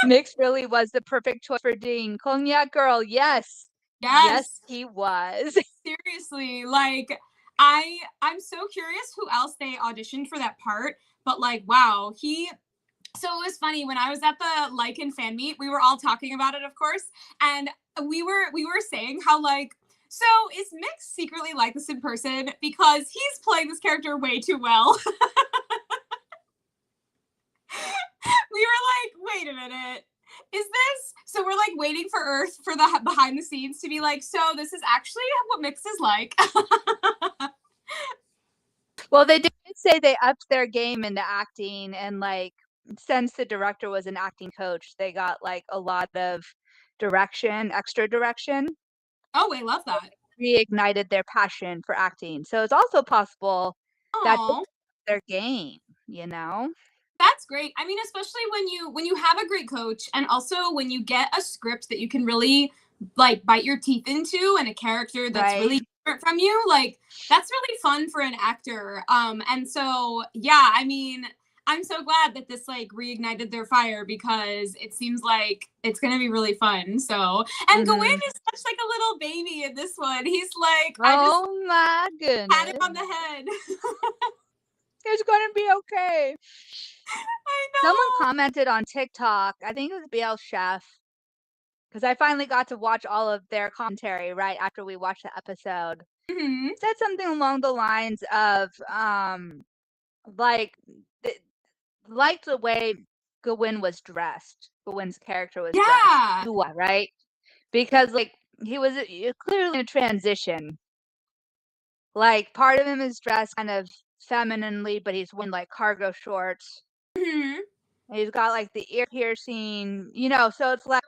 Mix really was the perfect choice for Dean. Cognac girl, yes. Yes, Yes, he was. seriously. Like, I'm so curious who else they auditioned for that part. But like, wow, he so it was funny when I was at the Lycan fan meet, we were all talking about it, of course, and we were saying how like, so is Mix secretly like this in person because he's playing this character way too well. We were like, wait a minute. Is this so we're like waiting for Earth for the behind the scenes to be like, so this is actually what Mix is like. Well, they did say they upped their game into acting and, like, since the director was an acting coach, they got, like, a lot of extra direction, Oh, I love that. reignited their passion for acting. So it's also possible that they Oh, upped their game, you know? that's great. I mean, especially when you have a great coach and also when you get a script that you can really like bite your teeth into and a character that's Right? really different from you, like that's really fun for an actor. And so yeah, I mean, I'm so glad that this like reignited their fire because it seems like it's gonna be really fun. So and Gawain Mhm. is such like a little baby in this one. He's like, I just Oh my pat him goodness. on the head. It's gonna be okay. I Someone know. commented on TikTok, I think it was BL Chef, because I finally got to watch all of their commentary right after we watched the episode. Mhm. Said something along the lines of, like, th liked the way Gawin's character was dressed, Yeah. Dua, right? Because, like, he was, clearly in a transition. Like, part of him is dressed kind of femininely, but he's wearing, like, cargo shorts. Mhm. He's got, like, the ear piercing, you know, so it's, like,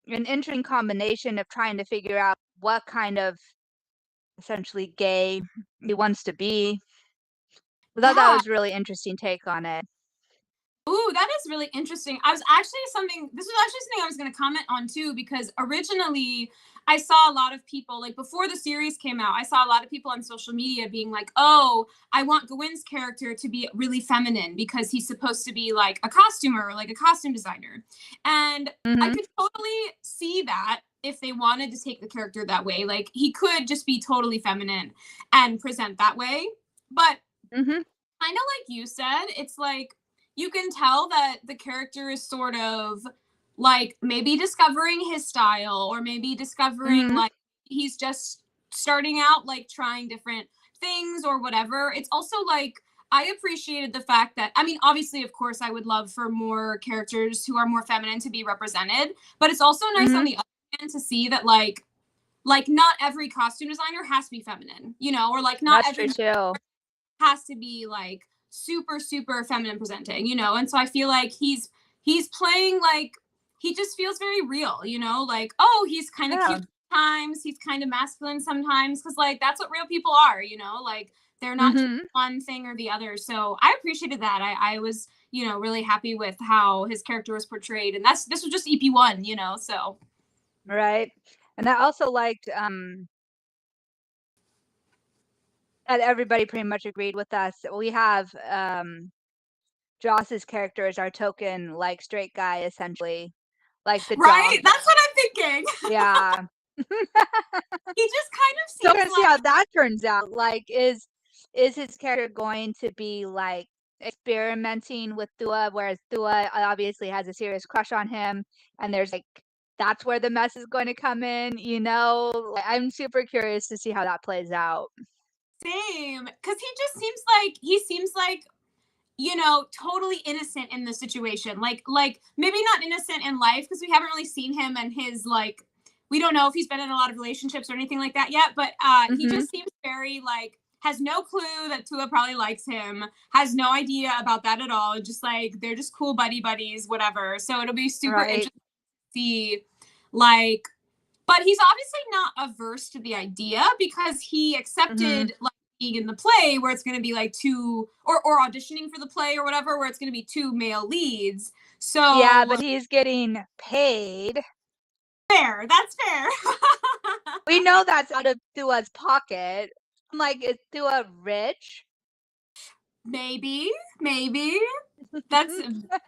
an interesting combination of trying to figure out what kind of essentially gay he wants to be. I thought that Yeah. was a really interesting take on it. Ooh, that is really interesting. I was actually something this was actually something I was gonna comment on too, because originally I saw a lot of people, like before the series came out, I saw a lot of people on social media being like, oh, I want Gawin's character to be really feminine because he's supposed to be like a costumer or like a costume designer. And I Mhm, could totally see that if they wanted to take the character that way. Like he could just be totally feminine and present that way. But mhm, kind of like you said, it's like you can tell that the character is sort of like maybe discovering his style or maybe discovering mhm, like he's just starting out like trying different things or whatever. It's also like I appreciated the fact that I mean obviously of course I would love for more characters who are more feminine to be represented, but it's also nice on mhm. the other hand to see that like not every costume designer has to be feminine, you know, or like not That's true every too. has to be like super super feminine presenting, you know. And so I feel like he's playing like he just feels very real, you know, like oh he's kind of Yeah. cute sometimes, he's kind of masculine sometimes, because like that's what real people are, you know, like they're not just Mhm. one thing or the other. So I appreciated that. I was, you know, really happy with how his character was portrayed, and this was just EP1, you know. So Right. And I also liked, that everybody pretty much agreed with us. We have, Joss's character as our token, like, straight guy, essentially, like the right, jock. that's what I'm thinking. Yeah. He just kind of So we're seems gonna see how like that turns out. Like, is his character going to be like experimenting with Thua, whereas Thua obviously has a serious crush on him, and there's like that's where the mess is going to come in, you know? I'm super curious to see how that plays out. Same, because he seems like totally innocent in the situation. Like maybe not innocent in life because we haven't really seen him and his like we don't know if he's been in a lot of relationships or anything like that yet, but he Mhm. just seems very like has no clue that Tua probably likes him, has no idea about that at all. Just like they're just cool buddies, whatever. So it'll be super Right. interesting to see like but he's obviously not averse to the idea because he Mhm. accepted like being in the play where it's going to be like two or auditioning for the play or whatever where it's going to be two male leads. Yeah, So but he's getting paid. fair, that's fair. We know that's out of Thua's pocket. I'm like, is Thua rich? Maybe. That's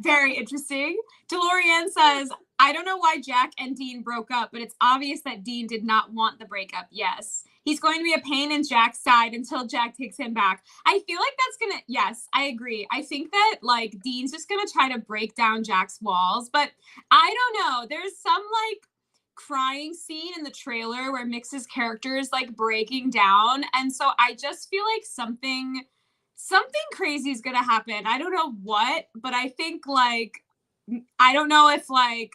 very interesting. DeLorean says, I don't know why Jack and Dean broke up, but it's obvious that Dean did not want the breakup. Yes. He's going to be a pain in Jack's side until Jack takes him back. I feel like that's going to, yes, I agree. I think that like Dean's just going to try to break down Jack's walls, but I don't know. There's some like crying scene in the trailer where Mix's character is like breaking down. And so I just feel like something crazy is gonna happen. I don't know what, but I think like I don't know if like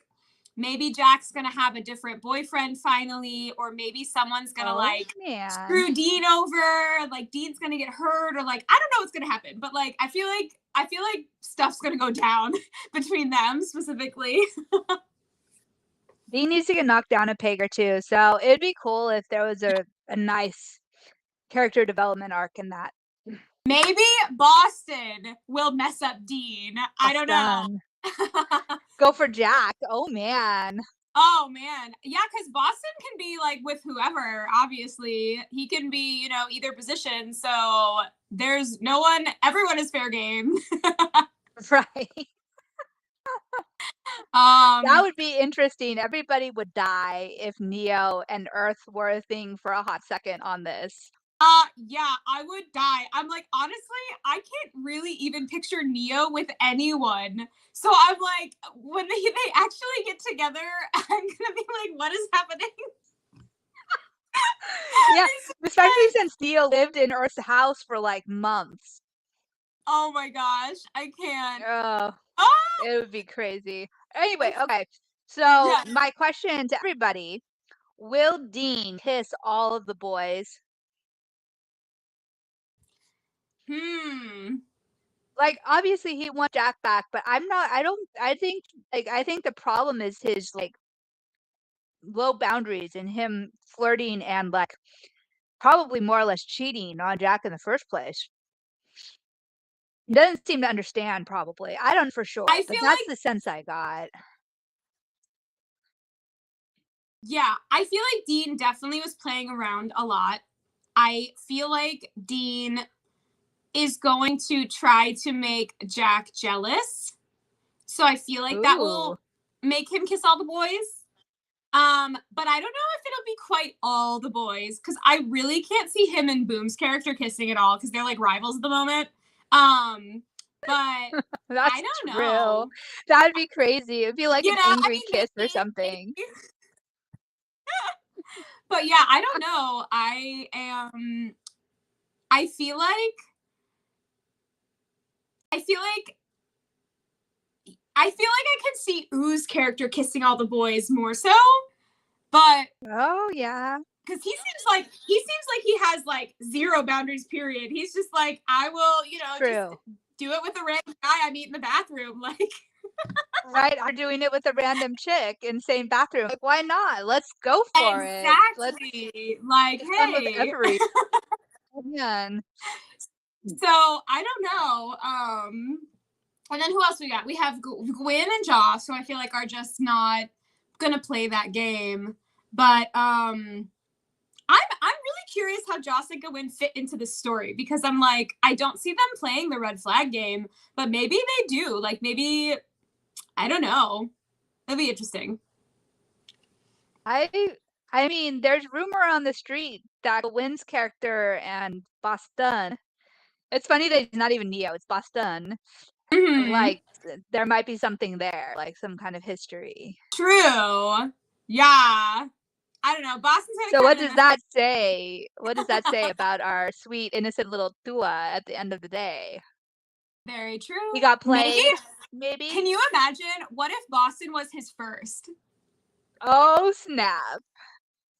maybe Jack's gonna have a different boyfriend finally, or maybe someone's gonna Oh, like man. screw Dean over, like Dean's gonna get hurt, or like I don't know what's gonna happen, but like I feel like stuff's gonna go down between them specifically. He needs to get knocked down a peg or two, so it'd be cool if there was a nice character development arc in that. Maybe Boston will mess up Dean. I don't know. Done. Go for Jack. Oh, man. Oh man. Yeah, because Boston can be like with whoever, obviously. He can be, either position. So there's no one, everyone is fair game. Right. That um, would be interesting. Everybody would die if Neo and Earth were a thing for a hot second on this. yeah, I would die. I'm like, honestly, I can't really even picture Neo with anyone. So I'm like, when they actually get together, I'm gonna be like, what is happening? Yeah, It's especially like, since Neo lived in Earth's house for, like, months. oh my gosh, I can't. Oh, Oh, it would be crazy. Anyway, it's okay. So, yeah. my question to everybody, will Dean kiss all of the boys? Hmm. Like, obviously, he wants Jack back, but I think the problem is his, like, low boundaries and him flirting and, like, probably more or less cheating on Jack in the first place. He doesn't seem to understand probably. I don't know for sure, I but feel that's like the sense I got. Yeah, I feel like Dean definitely was playing around a lot. I feel like Dean is going to try to make Jack jealous. So I feel like that Ooh. will make him kiss all the boys. But I don't know if it'll be quite all the boys because I really can't see him and Boom's character kissing at all because they're like rivals at the moment. Um, but I That's don't true. know. That'd be crazy. It'd be like an I angry mean, kiss or maybe, something. maybe. But yeah, I don't know. I feel like I feel like I feel like I can see Oo's character kissing all the boys more so, but Oh, yeah. because he seems like he has like zero boundaries. Period. He's just like I will, just True. do it with a random guy I meet in the bathroom. Like Right? I'm doing it with a random chick in same bathroom. Like, why not? Let's go for it. Let's exactly. Like have fun with hey. every man. So I don't know. And then who else we got? We have Gwen and Joss, who I feel like are just not gonna play that game. But I'm really curious how Joss and Gwen fit into this story because I'm like, I don't see them playing the red flag game, but maybe they do. Like maybe I don't know. That'd be interesting. I I mean, there's rumor on the street that Wynn's character and Boston. It's funny that it's not even Neo, it's Boston. Hmm. Like, there might be something there, like some kind of history. True. Yeah. I don't know. Boston's had a So what kind does of that say? What does that say about our sweet, innocent little Tua at the end of the day? very He true. got Maybe. played, maybe? Can you imagine what if Boston was his first? Oh, snap.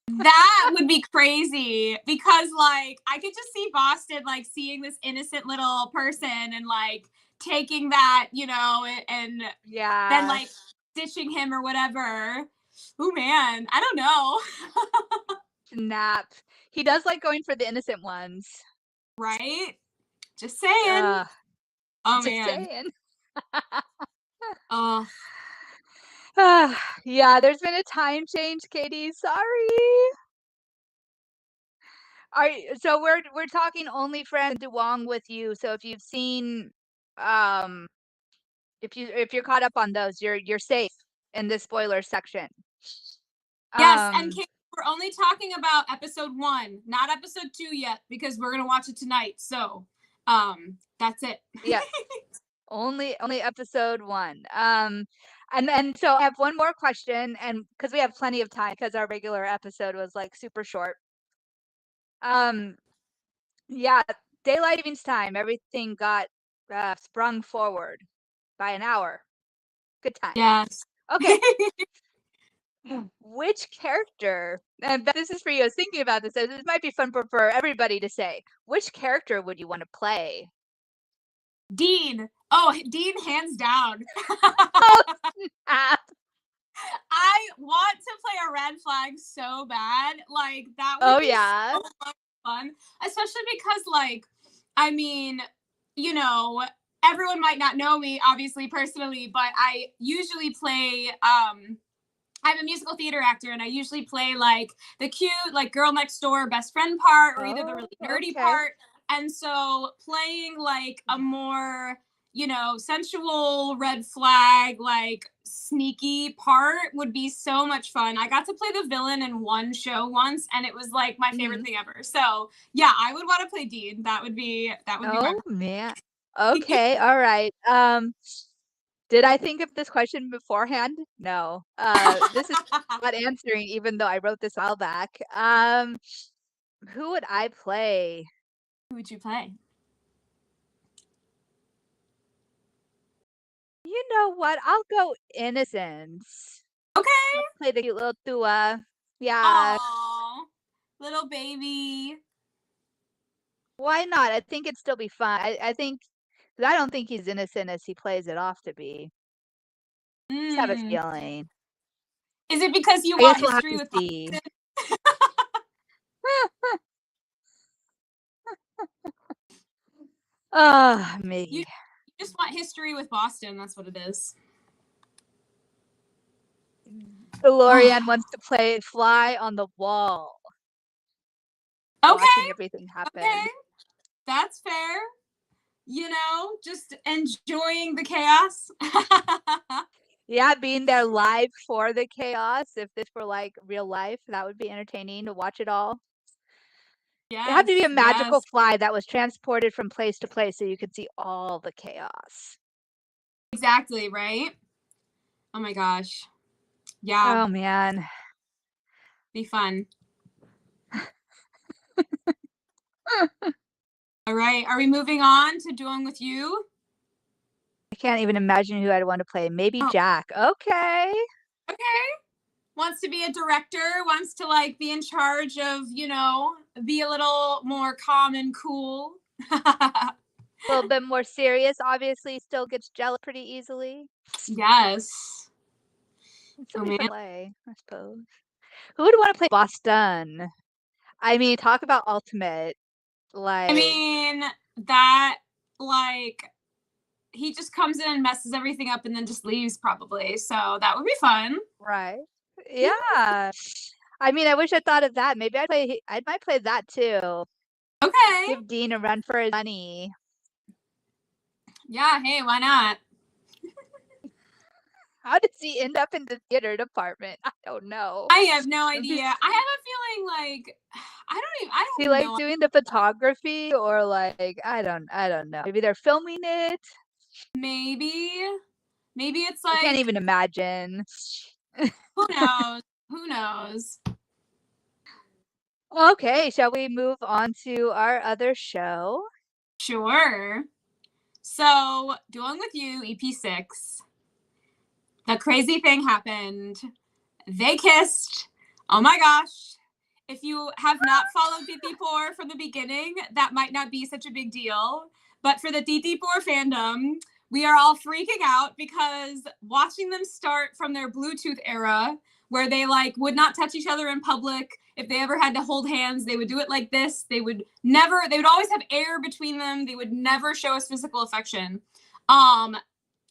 That would be crazy because like I could just see Boston like seeing this innocent little person and like taking that, and then Yeah, like ditching him or whatever. Oh man, I don't know. snap. He does like going for the innocent ones. Right? Just saying. Ugh, Oh just man. saying. Oh, Yeah, there's been a time change, Katie. Sorry. So we're talking only friends Duang with you. So if you've seen um if you're caught up on those, you're safe in this spoiler section. yes, and Um Kate, we're only talking about episode 1, not episode 2 yet because we're going to watch it tonight. So, that's it. yeah, only episode 1. And so I have one more question, and because we have plenty of time because our regular episode was like super short. Um yeah, daylight savings time, everything got sprung forward by an hour. Good times. Yes. Okay. Which character, and Beth, this is for you. I was thinking about this. This might be fun for everybody to say. Which character would you want to play? Dean. Oh, Dean, hands down. Oh, snap. I want to play a red flag so bad. Like, that would Oh, be yeah. so much fun. Especially because, like, I mean, you know, everyone might not know me, obviously, personally, but I usually play, I'm a musical theater actor and I usually play like the cute, like girl next door best friend part or either the Oh, really nerdy okay. part. And so playing like a more, sensual red flag, like sneaky part would be so much fun. I got to play the villain in one show once and it was like my favorite Mhm. thing ever. So yeah, I would want to play Dean. That would be my Oh, man. Okay, all right. Did I think of this question beforehand? No. This is not answering, even though I wrote this a while back. Who would I play? Who would you play? You know what? I'll go innocence. Okay. I'll play the cute little Tua. Yeah, Oh, little baby. why not? I think it'd still be fun. I think 'cause I don't think he's innocent as he plays it off to be. Just have a Mm. feeling. Is it because you I guess want we'll have history to with see. Boston? Ah, You, me. you just want history with Boston. That's what it is. DeLorean wants to play fly on the wall, Okay, watching everything okay. happen. That's fair. Just enjoying the chaos. Yeah, being there live for the chaos. If this were like real life, that would be entertaining to watch it all. It had to be Yes, a magical yes. fly that was transported from place to place so you could see all the chaos. Exactly, right? Oh my gosh. Yeah, Oh man. be fun. All right. Are we moving on to doing with you? I can't even imagine who I'd want to play. Maybe Oh, Jack. Okay. okay. Wants to be a director, wants to like be in charge of, be a little more calm and cool. A little bit more serious. Obviously, still gets jealous pretty easily. Yes. Oh Somebody man. fun to play, I suppose. Who would want to play Boston? I mean, talk about ultimate. I Like, mean, that like he just comes in and messes everything up and then just leaves probably. So that would be fun. right. Yeah. I mean, I wish I thought of that. Maybe I might play that too. Okay. Give Dean a run for his money. Yeah, hey, why not? How does he end up in the theater department? I don't know. I have no Is idea. I have a feeling like I he don't like know. doing the photography or like I don't know. Maybe they're filming it. Maybe. Maybe it's I can't like even imagine. who knows? Who knows? Okay, shall we move on to our other show? Sure. So, Duang with You, EP6. The crazy thing happened. They kissed. Oh my gosh. If you have not followed DD4 from the beginning, that might not be such a big deal. But for the DD4 fandom, we are all freaking out because watching them start from their Bluetooth era, where they like would not touch each other in public. If they ever had to hold hands, they would do it like this. They would always have air between them. They would never show us physical affection.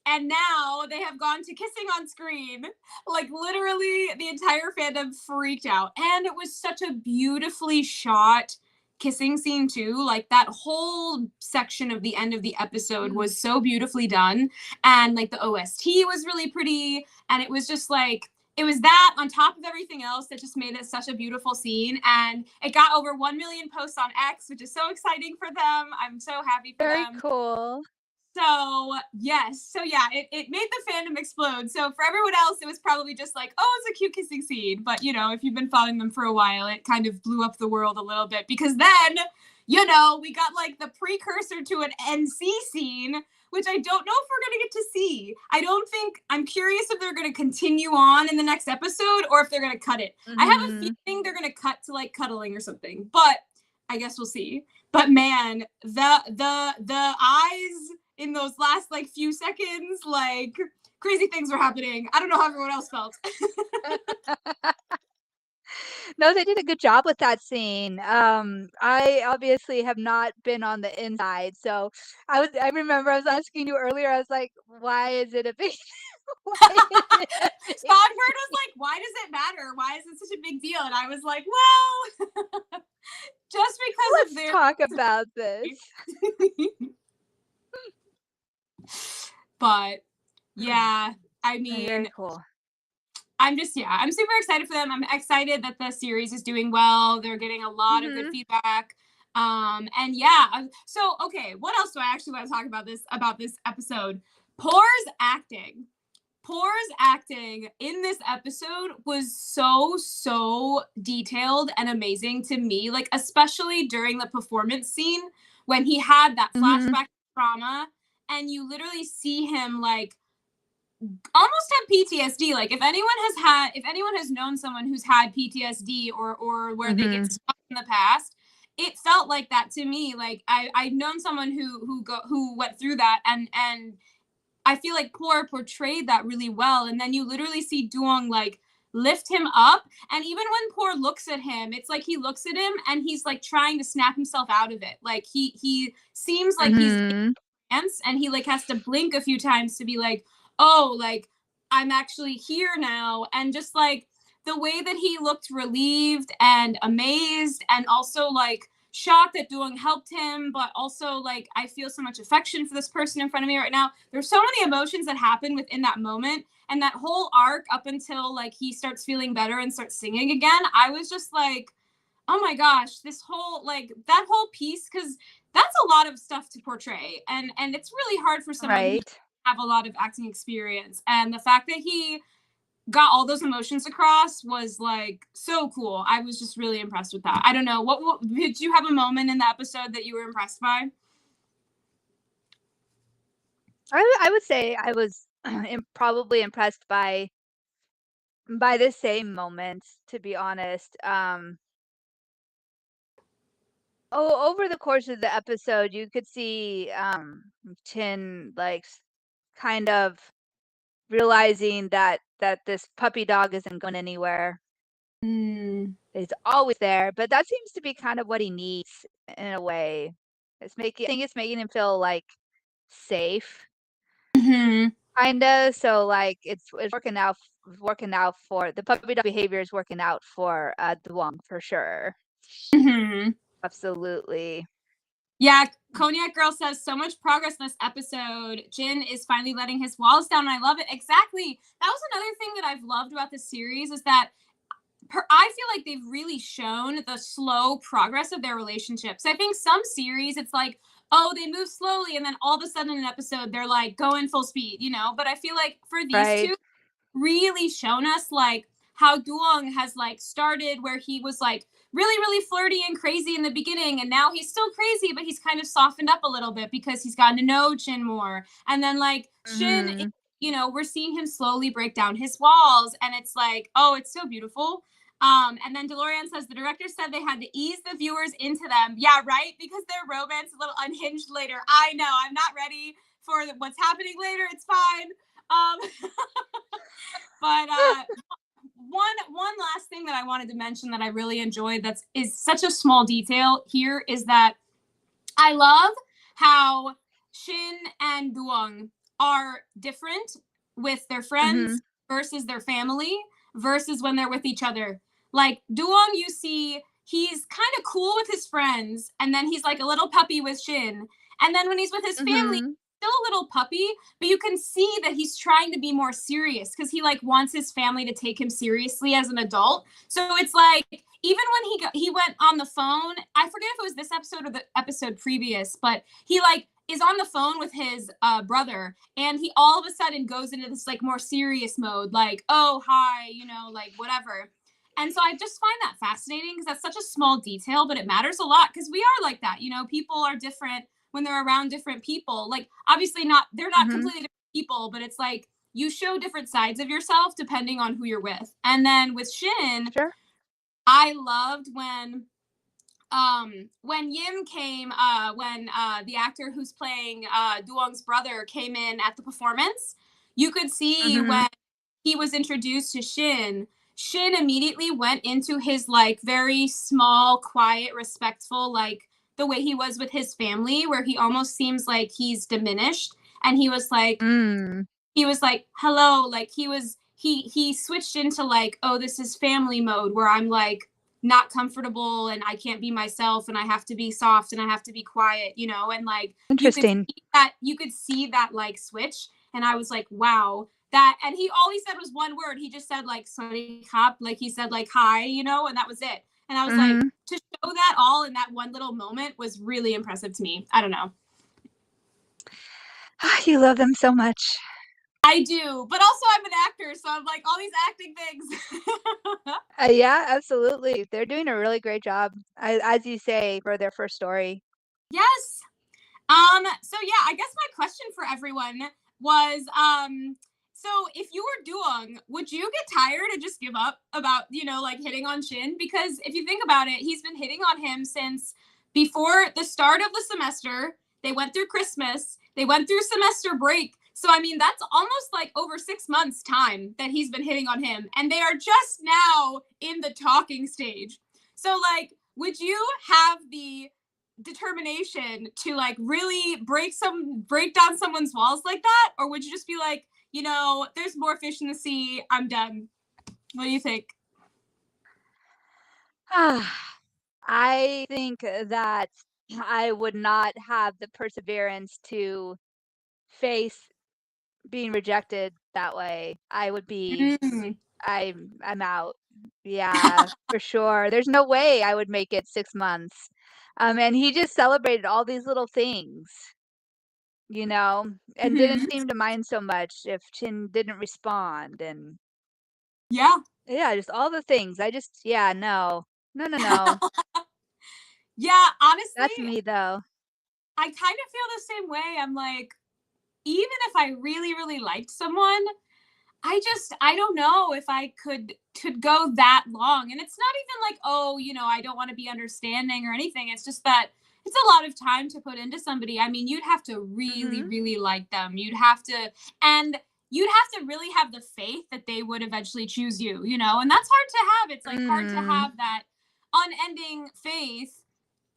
And now they have gone to kissing on screen. Like literally the entire fandom freaked out. And it was such a beautifully shot kissing scene too. Like that whole section of the end of the episode was so beautifully done. And like the OST was really pretty. And it was just like, it was that on top of everything else that just made it such a beautiful scene. And it got over 1 million posts on X, which is so exciting for them. I'm so happy for Very them. cool. So yes, so yeah, it made the fandom explode. So for everyone else, it was probably just like, oh, it's a cute kissing scene. But you know, if you've been following them for a while, it kind of blew up the world a little bit because then, you know, we got like the precursor to an NC scene, which I don't know if we're gonna get to see. I'm curious if they're gonna continue on in the next episode or if they're gonna cut it. I have a feeling they're gonna cut to like cuddling or something, but I guess we'll see. But man, the eyes in those last like few seconds, like crazy things were happening. I don't know how everyone else felt. No, they did a good job with that scene. I obviously have not been on the inside, so I remember I was asking you earlier, I was like, why is it a big why is it a big Songbird was like, why does it matter? Why is it such a big deal? And I was like, well, just because Let's of their talk about this. But yeah, I mean, Very cool. I'm super excited for them. I'm excited that the series is doing well. They're getting a lot of good feedback. And yeah, so okay, what else do I actually want to talk about this episode? Poor's acting in this episode was so detailed and amazing to me, like especially during the performance scene when he had that flashback trauma and you literally see him like almost have PTSD. Like if anyone has known someone who's had PTSD or where they get stuck in the past, it felt like that to me. Like I've known someone who went through that and I feel like Poor portrayed that really well. And then you literally see Duong like lift him up. And even when Poor looks at him, it's like he looks at him and he's like trying to snap himself out of it. Like he seems like he's in trance and he like has to blink a few times to be like, oh, like I'm actually here now. And just like the way that he looked relieved and amazed and also like shocked that Duang helped him, but also like I feel so much affection for this person in front of me right now. There's so many emotions that happen within that moment, and that whole arc up until like he starts feeling better and starts singing again. I was just like, oh my gosh, this whole like that whole piece, because that's a lot of stuff to portray, and it's really hard for someone who doesn't have a lot of acting experience, and the fact that he got all those emotions across was like so cool. I was just really impressed with that. I don't know, what did you have a moment in the episode that you were impressed by? I would say I was probably impressed by the same moments, to be honest. Over the course of the episode, you could see Chin like kind of realizing that this puppy dog isn't going anywhere. It's always there, but that seems to be kind of what he needs in a way. I think it's making him feel like safe, kinda. So like it's working out for the puppy dog behavior is working out for Duong for sure. Absolutely. Yeah, Cognac Girl says so much progress in this episode. Jin is finally letting his walls down, and I love it. Exactly. That was another thing that I've loved about this series is that I feel like they've really shown the slow progress of their relationships. I think some series, it's like, oh, they move slowly, and then all of a sudden in an episode, they're like going full speed, you know? But I feel like for these two, really shown us like how Duang has like started where he was like really, really flirty and crazy in the beginning. And now he's still crazy, but he's kind of softened up a little bit because he's gotten to know Chin more. And then like Shin, Mm-hmm. we're seeing him slowly break down his walls. And it's like, oh, it's so beautiful. And then DeLorean says the director said they had to ease the viewers into them. Yeah, right? Because their romance is a little unhinged later. I know. I'm not ready for what's happening later. It's fine. But one last thing that I wanted to mention that I really enjoyed is such a small detail here is that I love how Shin and Duong are different with their Mm-hmm. friends versus their family versus when they're with each other. Like Duong, you see, he's kind of cool with his friends, and then he's like a little puppy with Shin. And then when he's with his family, Mm-hmm. still a little puppy, but you can see that he's trying to be more serious because he like wants his family to take him seriously as an adult. So it's like even when he went on the phone, I forget if it was this episode or the episode previous, but he like is on the phone with his brother, and he all of a sudden goes into this like more serious mode, like, oh hi, like whatever. And so I just find that fascinating because that's such a small detail, but it matters a lot because we are like that. People are different when they're around different people. Like obviously they're not Mm-hmm. completely different people, but it's like you show different sides of yourself depending on who you're with. And then with Shin, Sure. I loved when Yim came, when the actor who's playing Duong's brother came in at the performance, you could see Mm-hmm. when he was introduced to Shin immediately went into his like very small, quiet, respectful, like the way he was with his family, where he almost seems like he's diminished. And Mm. he was like, hello, like he switched into like, oh, this is family mode where I'm like not comfortable and I can't be myself and I have to be soft and I have to be quiet, and like Interesting. you could see that like switch. And I was like, wow, that. And all he said was one word. He just said like sorry cop, like he said like hi, and that was it. And I was like, Mm-hmm. to show that all in that one little moment was really impressive to me. I don't know. You love them so much. I do, but also I'm an actor, so I'm like all these acting things. Yeah, absolutely. They're doing a really great job, as you say, for their first story. Yes. So yeah, I guess my question for everyone was, so if you were Duong, would you get tired and just give up about, like hitting on Shin? Because if you think about it, he's been hitting on him since before the start of the semester. They went through Christmas, they went through semester break. So I mean, that's almost like over 6 months time that he's been hitting on him. And they are just now in the talking stage. So like, would you have the determination to like really break down someone's walls like that, or would you just be like, there's more fish in the sea, I'm done? What do you think? I think that I would not have the perseverance to face being rejected that way. Mm. I'm out. Yeah, for sure. There's no way I would make it 6 months. And he just celebrated all these little things, and didn't Hmm. seem to mind so much if Chin didn't respond, and Yeah. yeah, just all the things. Yeah, no. No, no, no. Yeah, honestly, That's me though. I kind of feel the same way. I'm like, even if I really really liked someone, I don't know if I could go that long. And it's not even like, oh, I don't want to be understanding or anything. It's just that it's a lot of time to put into somebody. I mean, you'd have to really, Mhm. really like them. And you'd have to really have the faith that they would eventually choose you. And that's hard to have. It's like hard to Mm. have that unending faith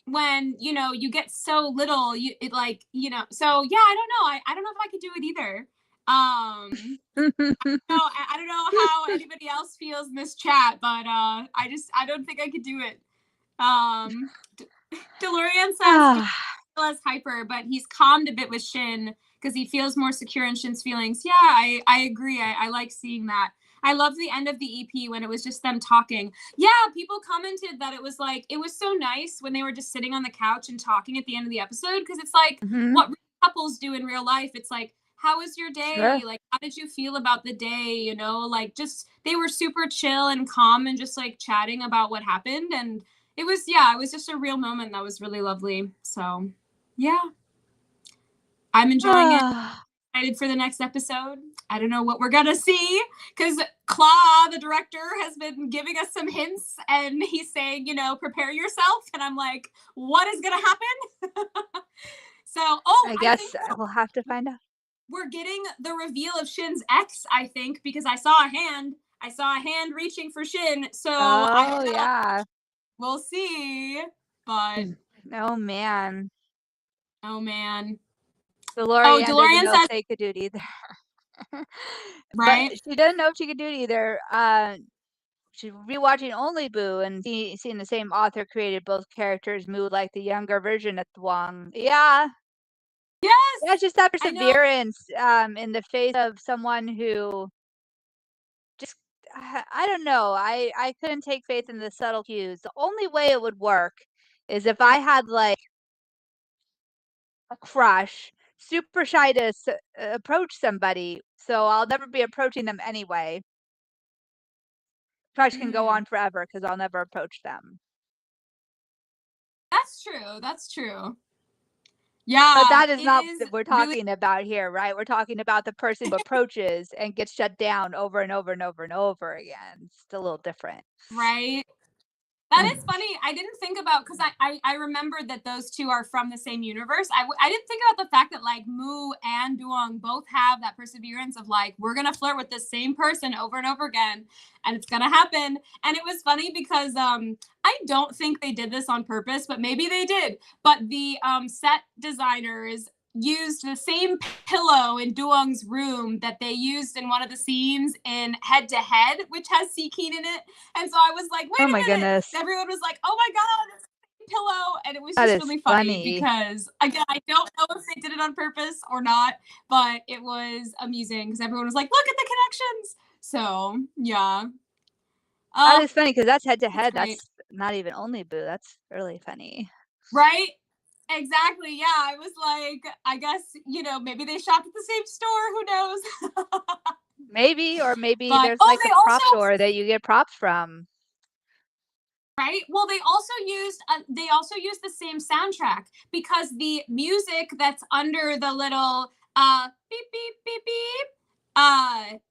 when, you get so little, it like, so yeah, I don't know. I don't know if I could do it either. No, I don't know how anybody else feels in this chat, but I don't think I could do it. Um, DeLorean says Ah. as hyper, but he's calmed a bit with Shin because he feels more secure in Shin's feelings. Yeah, I agree. I like seeing that. I love the end of the EP when it was just them talking. Yeah, people commented that it was so nice when they were just sitting on the couch and talking at the end of the episode because it's like Mhm. what real couples do in real life. It's like how was your day? Sure. Like, how did you feel about the day? Like, just they were super chill and calm and just like chatting about what happened. And it was just a real moment that was really lovely. So, yeah, I'm enjoying it. Ah, Excited for the next episode. I don't know what we're gonna see because Claw, the director, has been giving us some hints and he's saying, prepare yourself. And I'm like, what is gonna happen? So, I I think guess we'll have to find out. we're getting the reveal of Shin's ex, I think, because I saw a hand. I saw a hand reaching for Shin. So I Oh, don't know. yeah. We'll see. But Oh, man. oh man. Oh, DeLorean didn't DeLorean know if says they could do it either. But right. she doesn't know if she could do it either. She's rewatching Only Boo and seeing the same author created both characters move like the younger version of Duang. Yeah. Yeah, it's Yes, just that I know. perseverance, in the face of someone who just I don't know. I couldn't take faith in the subtle cues. The only way it would work is if I had, like, a crush, super shy to approach somebody, so I'll never be approaching them anyway. Crush can go Mhm. on forever because 'cause I'll never approach them. That's true. That's true. But Yeah, that is it not is what we're really talking about here, right? We're talking about the person who approaches and gets shut down over and over and over and over again. It's a little different. right. That is funny. I didn't think about because I remembered that those two are from the same universe. I didn't think about the fact that like Moo and Duong both have that perseverance of like we're gonna flirt with the same person over and over again, and it's gonna happen. And it was funny because I don't think they did this on purpose, but maybe they did. But the set designers used the same pillow in Duong's room that they used in one of the scenes in Head to Head, which has Seekeen in it. And so I was like, wait Oh a my minute. goodness. Everyone was like, oh my God, it's a pillow. And it was That just is really funny funny. because, again, I don't know if they did it on purpose or not, but it was amusing because everyone was like, look at the connections. So, yeah. That Oh, is funny because that's head to it's head. great. That's not even Only Boo. That's really funny. Right? Exactly. Yeah. I was like, I guess, maybe they shopped at the same store. Who knows? Maybe, or maybe But, there's like a they prop also store that you get props from. right? Well, they also use the same soundtrack because the music that's under the little beep beep beep beep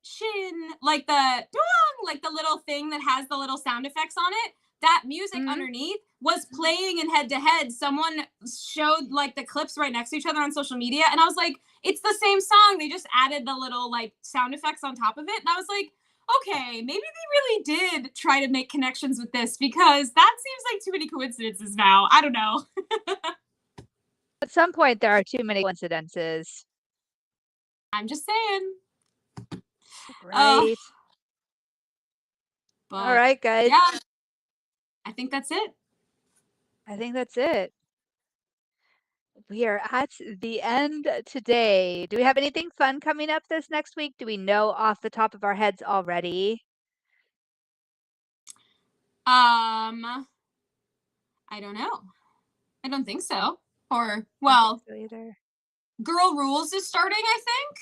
shin like the dong like the little thing that has the little sound effects on it, that music Mhm. underneath was playing in Head to Head. Someone showed like the clips right next to each other on social media and I was like, it's the same song, they just added the little like sound effects on top of it and I was like, okay, maybe they really did try to make connections with this because that seems like too many coincidences now. I don't know. At some point, there are too many coincidences. I'm just saying. Uh, Right. All but right, guys. yeah, I think that's it. I think that's it. We are at the end today. Do we have anything fun coming up this next week? Do we know off the top of our heads already? Um, I don't know. I don't think so. Or, I don't think well, so either. Girl Rules is starting, I think.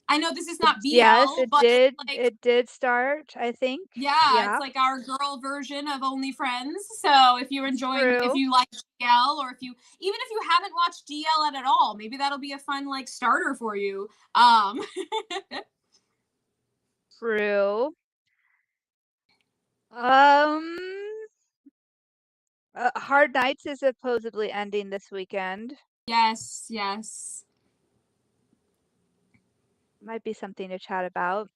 I know this is not Yes, BL, it but it's did. like It did start, I think. yeah, it's Yeah, like our girl version of Only Friends. So it's if true. you like DL, or even if you haven't watched DL at all, maybe that'll be a fun like starter for you. Um, True. Um, Hard Nights is supposedly ending this weekend. yes, yes. Might be something to chat about.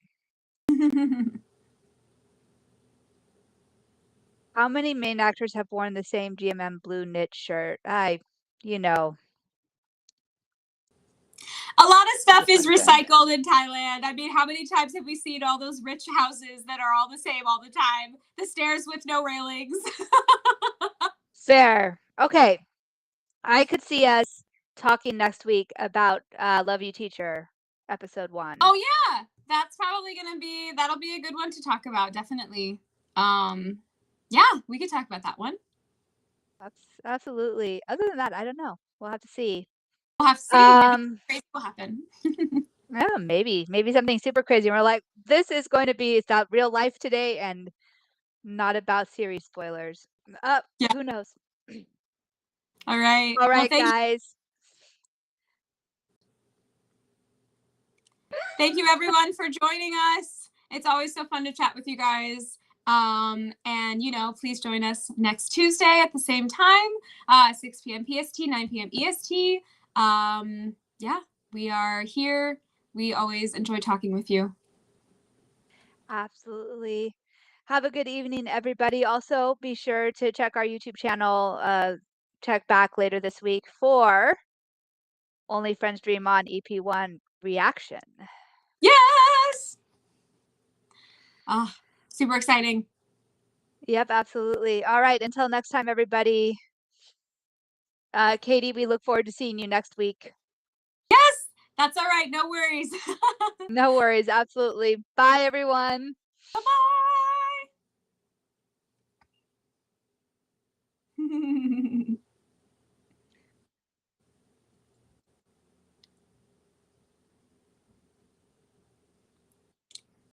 How many main actors have worn the same GMM blue knit shirt? You know, A lot of that's a stuff is question. recycled in Thailand. I mean, how many times have we seen all those rich houses that are all the same all the time? The stairs with no railings. Fair. Okay. I could see us talking next week about Love You Teacher, episode 1. Oh yeah, that's probably that'll be a good one to talk about, definitely. Um, yeah, we could talk about that one. That's absolutely. Other than that, I don't know. We'll have to see. We'll have to see. Maybe Um, crazy will happen. Yeah, maybe something super crazy. We're like, this is going to be it's about real life today and not about series spoilers. Yeah. Who knows? All right. All Well, right, guys. thank you everyone for joining us. It's always so fun to chat with you guys. And please join us next Tuesday at the same time, 6 p.m. PST, 9 p.m. EST. Yeah, we are here. We always enjoy talking with you. Absolutely. Have a good evening, everybody. Also, be sure to check our YouTube channel. Check back later this week for Only Friends Dream On EP1 reaction. Yes. Ah, super exciting. Yep, absolutely. All right. Until next time, everybody. Katie, we look forward to seeing you next week. Yes, that's all right. No worries. No worries. Absolutely. Bye, everyone. Bye-bye.